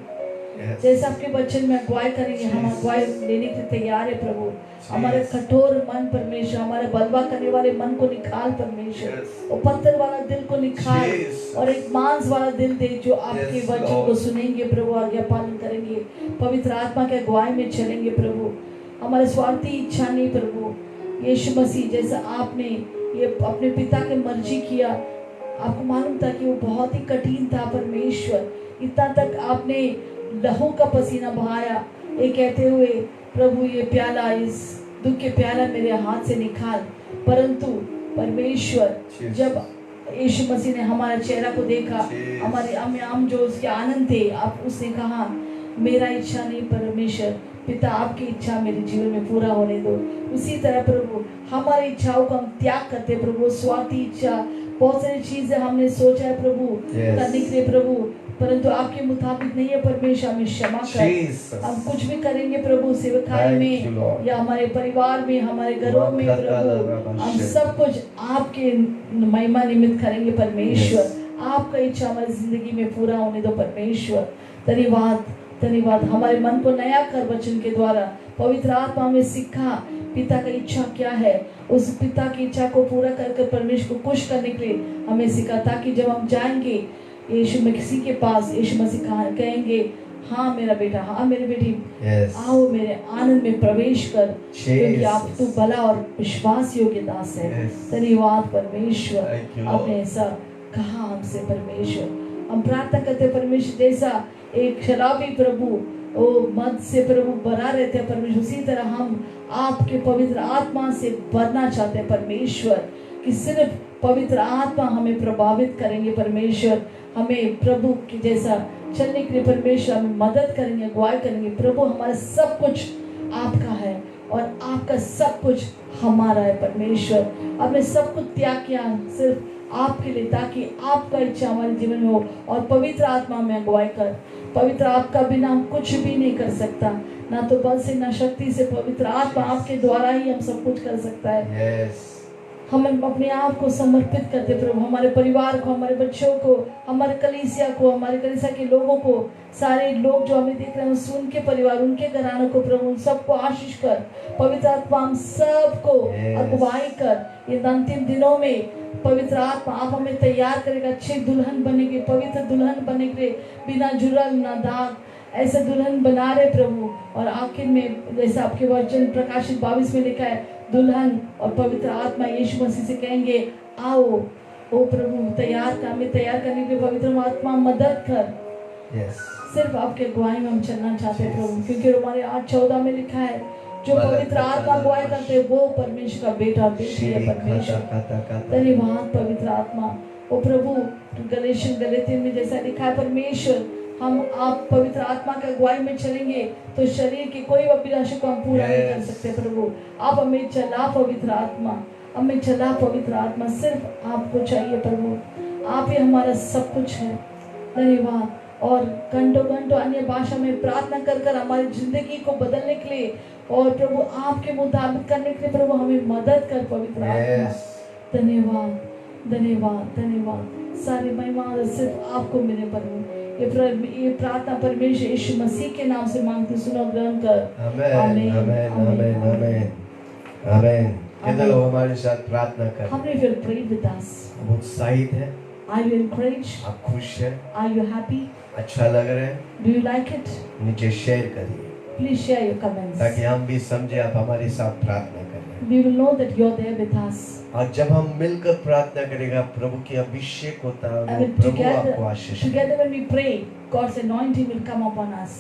Yes. जैसे आपके वचन में अगुवाई करेंगे, हम अगुवाई लेने के लिए तैयार है प्रभु। हमारे कठोर मन परमेश्वर, हमारे बलवा करने वाले मन को निकाल परमेश्वर, Yes. और पत्थर वाला दिल को निकाल, Jesus. और एक मांस वाला दिल दे जो आपके Yes, वचन Lord. को सुनेंगे प्रभु, आज्ञा पालन करेंगे, पवित्र आत्मा के अगुवाई में चलेंगे प्रभु। हमारे स्वार्थी इच्छा नहीं प्रभु। यीशु मसीह जैसा आपने ये अपने पिता के मर्जी किया, आपको मालूम था कि वो बहुत ही कठिन था परमेश्वर, इतना तक आपने लहू का पसीना बहाया, ये कहते हुए प्रभु ये प्याला, इस दुख के प्याला मेरे हाथ से निकाल। परंतु परमेश्वर जब यीशु मसीह ने हमारा चेहरा को देखा, हमारे हम जो उसके आनंद थे, आप उसने कहा मेरा इच्छा नहीं परमेश्वर, पिता आपकी इच्छा मेरे जीवन में पूरा होने दो। उसी तरह प्रभु हमारी इच्छाओं को हम त्याग करते प्रभु, स्वार्थी इच्छा, बहुत सारी चीजें हमने सोचा है प्रभु करने के लिए प्रभु, परंतु आपके मुताबिक नहीं है परमेश्वर, हमें क्षमा कर। हम कुछ भी करेंगे प्रभु सेवकाई में या हमारे परिवार में, हमारे घरों में प्रभु, हम सब कुछ आपके महिमा निमित्त करेंगे परमेश्वर। आपका इच्छा हमारी जिंदगी में पूरा होने दो परमेश्वर। धन्यवाद धन्यवाद। हमारे मन को नया कर वचन के द्वारा, पवित्र आत्मा में सिखा पिता का इच्छा क्या है, उस पिता की इच्छा को पूरा कर परमेश्वर को खुश करने के लिए हमें सिखा, ताकि जब हम जाएंगे यीशु मसीह के पास, यीशु मसीह कहेंगे हाँ मेरा बेटा, हाँ मेरी बेटी, आओ मेरे आनंद में प्रवेश कर, क्योंकि आप तू भला और विश्वास योग्य दास है। धन्यवाद परमेश्वर, आपने ऐसा कहा हमसे परमेश्वर। हम प्रार्थना करते परमेश्वर, जैसा एक शराबी प्रभु वो मद से प्रभु भरा रहते हैं परमेश्वर, उसी तरह हम आपके पवित्र आत्मा से भरना चाहते हैं परमेश्वर, कि सिर्फ पवित्र आत्मा हमें प्रभावित करेंगे परमेश्वर, हमें प्रभु के जैसा चलने के लिए परमेश्वर हमें मदद करेंगे, अगुवाई करेंगे प्रभु। हमारा सब कुछ आपका है और आपका सब कुछ हमारा है परमेश्वर। हमने सब कुछ त्याग किया सिर्फ आपके लिए, ताकि आपका इच्छा हमारे जीवन में हो, और पवित्र आत्मा में अगुवाई कर। पवित्र आत्मा बिना हम कुछ भी नहीं कर सकता, ना तो बल से ना शक्ति से, पवित्र आत्मा आपके द्वारा ही हम सब कुछ कर सकता है। हम अपने आप को समर्पित करते प्रभु, हमारे परिवार को, हमारे बच्चों को, हमारे कलीसिया को, हमारे कलीसिया के लोगों को, सारे लोग जो हमें देख रहे हैं उनके परिवार, उनके घरानों को प्रभु, उन सबको आशीष कर। पवित्र आत्मा हम सबको अगुवाई कर। ये अंतिम दिनों में पवित्र आत्मा आप हमें तैयार करेगा अच्छे दुल्हन बनने के, पवित्र दुल्हन बनने के लिए, बिना जुर्म ना दाग, ऐसा दुल्हन बना रहे प्रभु। और आखिर में जैसा आपके वचन प्रकाशित 22 में लिखा है, दुल्हन और पवित्र आत्मा यीशु मसीह से कहेंगे आओ। ओ प्रभु तैयार कर, हमें तैयार करने के लिए पवित्र आत्मा मदद कर। सिर्फ आपके अगुवाई में हम चलना चाहते हैं प्रभु, क्योंकि हमारे 8:14 में लिखा है, जो पवित्र आत्मा अगुवाई करते हैं वो परमेश्वर का बेटा और बेटी है। परमेश्वर धन्यवाद पवित्र आत्मा। ओ प्रभु गलातियों में जैसा लिखा है, परमेश्वर हम आप पवित्र आत्मा के अगुवाई में चलेंगे तो शरीर की कोई अभिलाषा को हम पूरा नहीं कर सकते प्रभु। आप हमें चला पवित्र आत्मा, हमें चला पवित्र आत्मा, सिर्फ आपको चाहिए प्रभु। आप ही हमारा सब कुछ है। धन्यवाद। और घंटों घंटों अन्य भाषा में प्रार्थना कर कर हमारी जिंदगी को बदलने के लिए और प्रभु आपके मुताबिक करने के लिए प्रभु हमें मदद कर पवित्र आत्मा। धन्यवाद धन्यवाद धन्यवाद। सारी महिमा सिर्फ आपको मिले प्रभु। ये प्रार्थना परमेश्वर यीशु मसीह के नाम से मांगती, सुनो ग्रहण कर। आमेन आमेन आमेन आमेन आमेन। कितने लोग हमारे साथ प्रार्थना कर? How many of you prayed with us? आप उत्साहित हैं? Are you encouraged? आप खुश हैं? Are you happy? अच्छा लग रहा है? Do you like it? नीचे शेयर करिए Please share your comments. ताकि हम भी समझे आप हमारे साथ प्रार्थना कर रहे हैं। We will know that you're there with us. और जब हम मिलकर प्रार्थना करेगा प्रभु की अभिषेक होता है, And प्रभु आपको आशीष देगा। together when we pray, God's anointing will come upon us.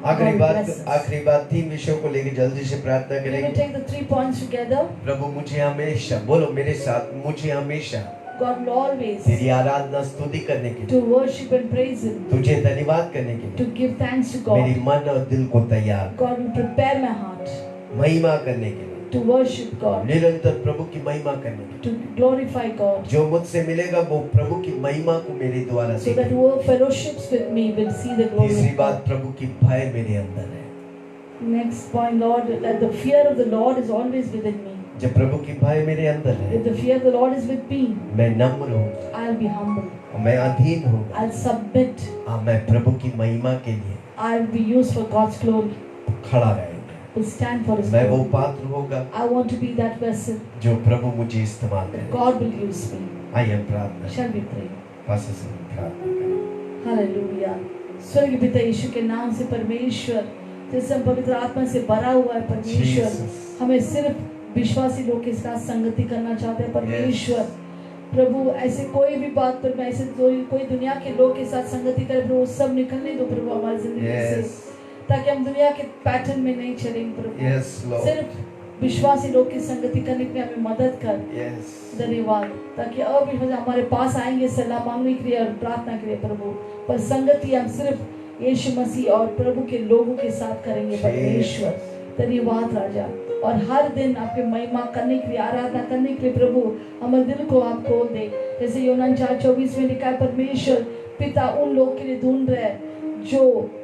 आखिरी God बात bless us. 3 विषयों को लेकर जल्दी से प्रार्थना We will करेंगे। take the 3 points together. प्रभु मुझे हमेशा, बोलो मेरे साथ, मुझे हमेशा God will always तेरी आराधना स्तुति करने के to लिए, worship and praise Him, तुझे धन्यवाद करने के to लिए give thanks to मेरी God. मन और दिल को तैयार, God will prepare my heart महिमा करने के लिए, to worship God, निरंतर प्रभु की महिमा करने के लिए। to glorify God, जो मुझसे मिलेगा वो प्रभु की महिमा को मेरे द्वारा so that सीखेगा। who fellowships with me will see the glory तीसरी of बात, God. प्रभु की भय मेरे अंदर है। Next point, Lord, that the fear of the Lord is always within me. जब प्रभु की भय मेरे अंदर है, If the fear of the Lord is with me, मैं नम्र हूँ, I'll be humble. मैं अधीन हूँ, I'll submit. मैं प्रभु की महिमा के लिए I'll be used for God's glory. खड़ा रहेगा। Will stand for His मैं वो glory. पात्र होगा I want to be that vessel. जो प्रभु मुझे इस्तेमाल करे। God will use me. आइए हम प्रार्थना Shall we pray? पास से प्रार्थना करें। हालेलुया। स्वर्गीय पिता यीशु के नाम से परमेश्वर, जैसे हम पवित्र आत्मा से भरा हुआ है परमेश्वर, Jesus. हमें सिर्फ विश्वासी लोग के साथ संगति करना चाहते हैं परमेश्वर। प्रभु ऐसे कोई भी बात पर मैं ऐसे कोई दुनिया के लोग के साथ संगति करे प्रभु, सब निकलने दो प्रभु हमारी जिंदगी से, ताकि हम दुनिया के पैटर्न में नहीं चलेंगे प्रभु। Yes, Lord. सिर्फ विश्वासी लोग की संगति करने के लिए हमें मदद कर। Yes. धन्यवाद। ताकि अविश्वासी हमारे पास आएंगे सलाह मांगने के लिए और प्रार्थना के लिए प्रभु, पर संगति हम सिर्फ यीशु मसीह और प्रभु के लोगों के साथ करेंगे परमेश्वर। धन्यवाद राजा। और हर दिन आपके महिमा करने के लिए, आराधना करने के लिए प्रभु हमारे दिल को आप खोल दे। जैसे यूहन्ना 4:24 में लिखा है, परमेश्वर पिता उन लोग के लिए ढूंढ रहे हैं जो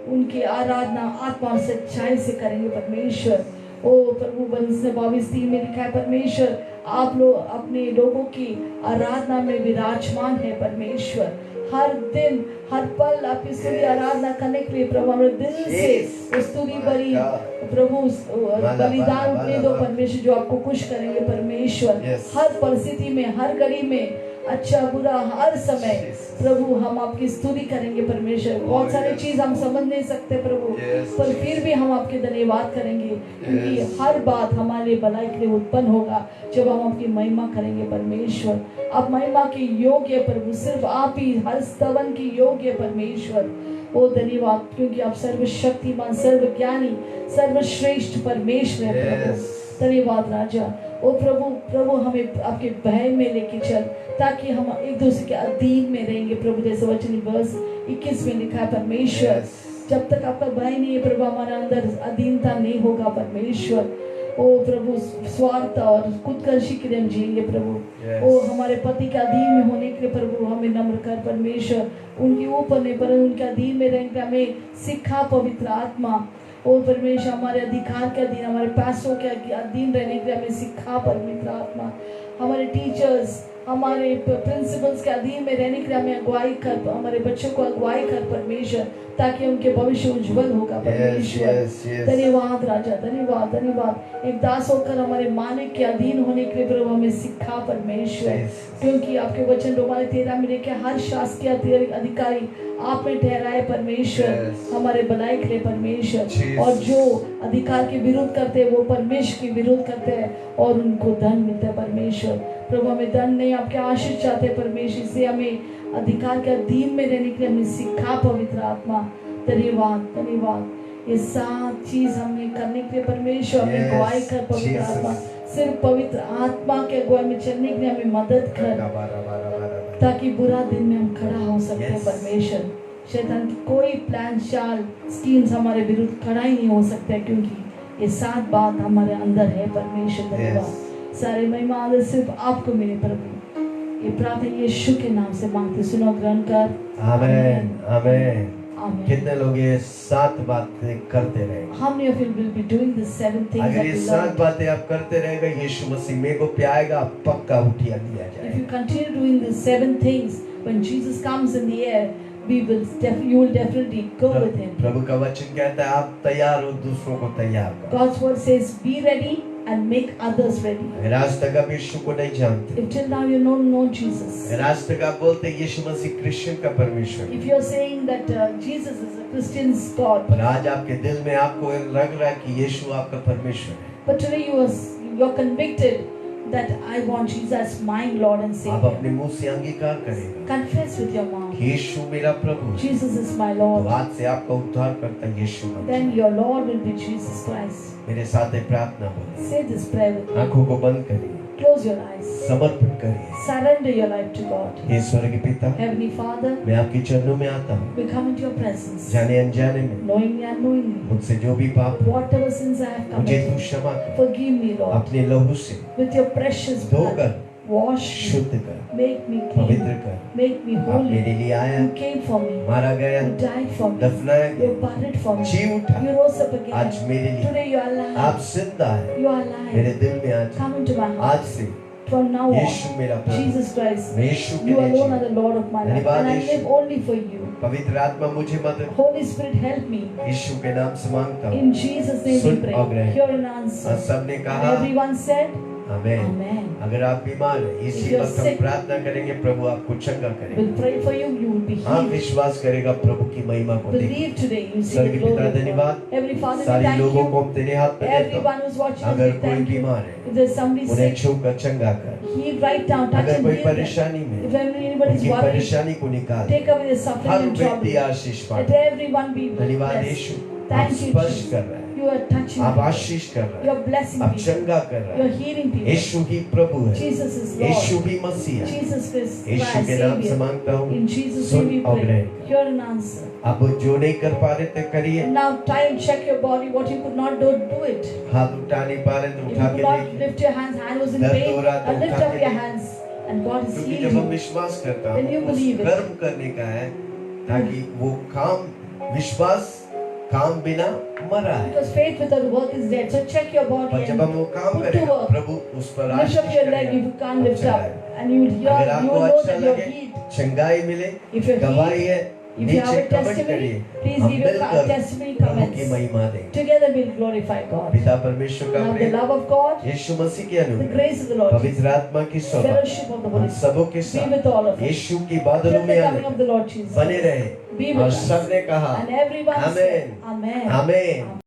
उनकी आराधना आत्मा और सच्चाई से करेंगे परमेश्वर। ओ प्रभु 22:3 में लिखा है, परमेश्वर आप लोग अपने लोगों की आराधना में विराजमान है परमेश्वर। हर दिन हर पल आप स्तुति आराधना करने के लिए प्रभु हमारे दिल से स्तुति भरी प्रभु बलिदान दे दो परमेश्वर, जो आपको खुश करेंगे परमेश्वर। हर परिस्थिति में, हर घड़ी में, अच्छा बुरा हर समय प्रभु हम आपकी स्तुति करेंगे परमेश्वर। बहुत सारी चीज हम समझ नहीं सकते प्रभु, पर फिर भी हम आपके धन्यवाद करेंगे, क्योंकि हर बात हमारे लिए भलाई के लिए उत्पन्न होगा जब हम आपकी महिमा करेंगे परमेश्वर। आप महिमा के योग्य प्रभु, सिर्फ आप ही हर स्तवन की योग्य परमेश्वर। ओ धन्यवाद, क्योंकि आप सर्वशक्तिमान, सर्वज्ञानी, सर्वश्रेष्ठ परमेश्वर है प्रभु। धन्यवाद राजा। ओ प्रभु हमें आपके भय में लेके चल, ताकि हम एक दूसरे के अधीन में रहेंगे प्रभु। जैसे वचन वर्ष 21 में लिखा है परमेश्वर, जब तक आपका भय नहीं है प्रभु हमारे अंदर अधीनता नहीं होगा परमेश्वर। ओ प्रभु स्वार्थ और खुदकर्शी के लिए हम जिएंगे प्रभु। ओ हमारे पति के अधीन में होने के लिए प्रभु हमें नम्र कर परमेश्वर, उनके ऊपर नहीं पर उनके अधीन में रहने के हमें सिखा पवित्र आत्मा। ओ परमेश्वर हमारे अधिकार के अधीन, हमारे पैसों के अधीन रहने के लिए हमें सिखा पवित्र आत्मा। हमारे टीचर्स हमारे प्रिंसिपल्स के अधीन में रहने के लिए हमें अगुवाई कर, हमारे बच्चों को अगुवाई कर परमेश्वर, ताकि उनके भविष्य उज्जवल होगा परमेश्वर। धन्यवाद राजा, धन्यवाद धन्यवाद। एक दास होकर हमारे मालिक के अधीन होने के लिए प्रभु हमें सिखा परमेश्वर, क्योंकि आपके वचन रोमानी 13 में लिखे हर शासकीय अधिकारी आपने ठहराए परमेश्वर हमारे भलाई के लिए परमेश्वर, और जो अधिकार के विरोध करते हैं वो परमेश्वर के विरोध करते हैं और उनको दंड मिलता है परमेश्वर। प्रभु हमें दंड नहीं, आपके आशीष चाहते हैं परमेश्वर, इसलिए हमें अधिकार के अधीन में रहने के लिए हमें सिखा पवित्र आत्मा। धन्यवाद धन्यवाद। ये 7 चीज हमें करने के लिए परमेश्वर हमें अगुवाई कर पवित्र आत्मा, सिर्फ पवित्र आत्मा के अगुवाई में चलने के लिए हमें मदद कर, ताकि बुरा दिन में हम खड़ा हो सकते हैं परमेश्वर। शैतान की कोई प्लान चाल स्कीम्स हमारे विरुद्ध खड़ा ही नहीं हो सकता, क्योंकि ये 7 बात हमारे अंदर है परमेश्वर। धन्यवाद। सारे महिमा आदर सिर्फ आपको मिले प्रभु। ये प्रार्थना यीशु के नाम से मांगते, सुनो ग्रहण कर। आमेन आमेन। आमीन। कितने लोग ये 7 बातें करते रहे? How many of you will be doing the 7 things अगर that ये we 7 learned? बातें आप करते रहेगा, यीशु मसीह मेरे को प्याएगा, पक्का उठिया लिया If जाएगा। you continue doing the 7 things, when Jesus comes in the air, you will definitely go with him. प्रभु का वचन कहता है आप तैयार हो, दूसरों को तैयार करो। God's word says, be ready and make others ready. अगर आज तक आप यीशु को नहीं जानते, If till now you don't know Jesus, अगर आज तक आप बोलते हैं यीशु मसीह क्रिश्चियन का परमेश्वर, if you're saying that Jesus is a Christian's God, पर आज आपके दिल में आपको लग रहा है कि यीशु आपका परमेश्वर है, but today you're convicted that I want Jesus as my Lord and आप Savior. अपने मुंह से अंगीकार करेगा Confess with your mouth, कि यीशु मेरा प्रभु है, Jesus is my तो Lord. आज से आपका उद्धार करता यीशु मसीह। Then your Lord will be Jesus Christ. मेरे साथ एक प्रार्थना बोलिए, Say this prayer with me. आंखों को बंद करिए, Close your eyes. समर्पण करिए। Surrender your life to God. हे स्वर्गीय पिता, Heavenly Father, मैं आपके चरणों में आता हूँ, we come into your presence, जाने अनजाने में knowingly and unknowingly. मुझसे जो भी पाप, Whatever sins I have मुझे तू committed, क्षमा कर, forgive me, Lord. अपने लहू से With your precious blood, धोकर wash me, शुद्ध कर, make me पवित्र clean, कर। make me आप holy. मेरे लिए आया, You came for me, मारा गया, you died for me, दफनाया you गया, buried for me, जी उठा, you rose up आज again. मेरे लिए Today you are आप alive. जिंदा है, You are alive. मेरे दिल में आज Come into my आज heart. से From now यीशु on, मेरा प्रभु, Jesus Christ, मैं यीशु के you लिए alone are जीऊं। the Lord of my life, धन्यवाद and I Yeshu. live only for you. पवित्र आत्मा मुझे मदद, Holy Spirit, help me. यीशु के नाम से मांगता हूँ, In Jesus' name we सुन और pray. ग्रहण। Hear an और answer. सबने And कहा everyone said, आमेन। Amen. अगर आप बीमार हैं, If इसी you're वक्त हम sick, प्रार्थना करेंगे, प्रभु आपको चंगा करेगा। We'll pray for you. You will be आप healed. विश्वास करेगा प्रभु की महिमा को देख। Believe today. You see the स्वर्गीय glory पिता of God. धन्यवाद, Heavenly Father, we सारे thank लोगों को you. हम तेरे हाथ में देता हूँ। Everyone who's watching us, अगर we कोई thank you. बीमार है, If there's somebody उन्हें sick, छूकर चंगा कर। heal right now. Touch अगर and कोई heal them. परेशानी में, If anybody is उनकी worried, परेशानी को निकाल। take away the her suffering and व्यक्ति trouble. आशीष Let पाए। everyone be धन्यवाद blessed. यीशु, आप Thank you, स्पर्श Jesus. कर रहे हैं, You are touching आप people. आशीष कर रहे You हैं, are blessing आप people. चंगा कर रहे You are हैं। healing people. यीशु ही प्रभु है, Jesus is यीशु Lord. ही मसीह है। Jesus is यीशु Christ, के नाम से Savior. मांगता हूँ, In Jesus' soon name we और pray. ग्रहण। Hear an answer. आप जो नहीं कर पा रहे थे करिए, Now try and check your body. What you could not do, do it. हाथ उठा नहीं पा रहे तो If उठा you के could not देखिए। lift your hands, hand was in दर्द pain, हो रहा था, and lift उठा up के your देखिए। hands, and God is क्योंकि healing जब हम you. विश्वास करता Then you हूँ, उस believe it. कर्म करने का है, ताकि वो काम, विश्वास काम बिना मरा है। Because faith without work is dead. So check your और body जब हम and वो काम put to करेगा, work. प्रभु उस पर Lift Ashish up your leg if you करेगा। can't lift अच्छा up, है। and you will hear. अगर You आपको will know अच्छा that you're लगे, healed. चंगाई मिले, If you're गवाही healed, है, if you have नीचे a कमेंट testimony, करिए, please हम give your मिलकर testimony प्रभु की comments. महिमा देंगे। Together we'll glorify God. पिता परमेश्वर का Now the Prem, love of God, यीशु मसीह की the अनुग्रह, grace of the Lord, पवित्र आत्मा की सोबत fellowship of the हम Holy Spirit सबों के be साथ with all of us. यीशु की Till बादलों में the coming of आने the Lord Jesus बने रहे। be with और us. सबने कहा And everyone said, amen, Amen. Amen.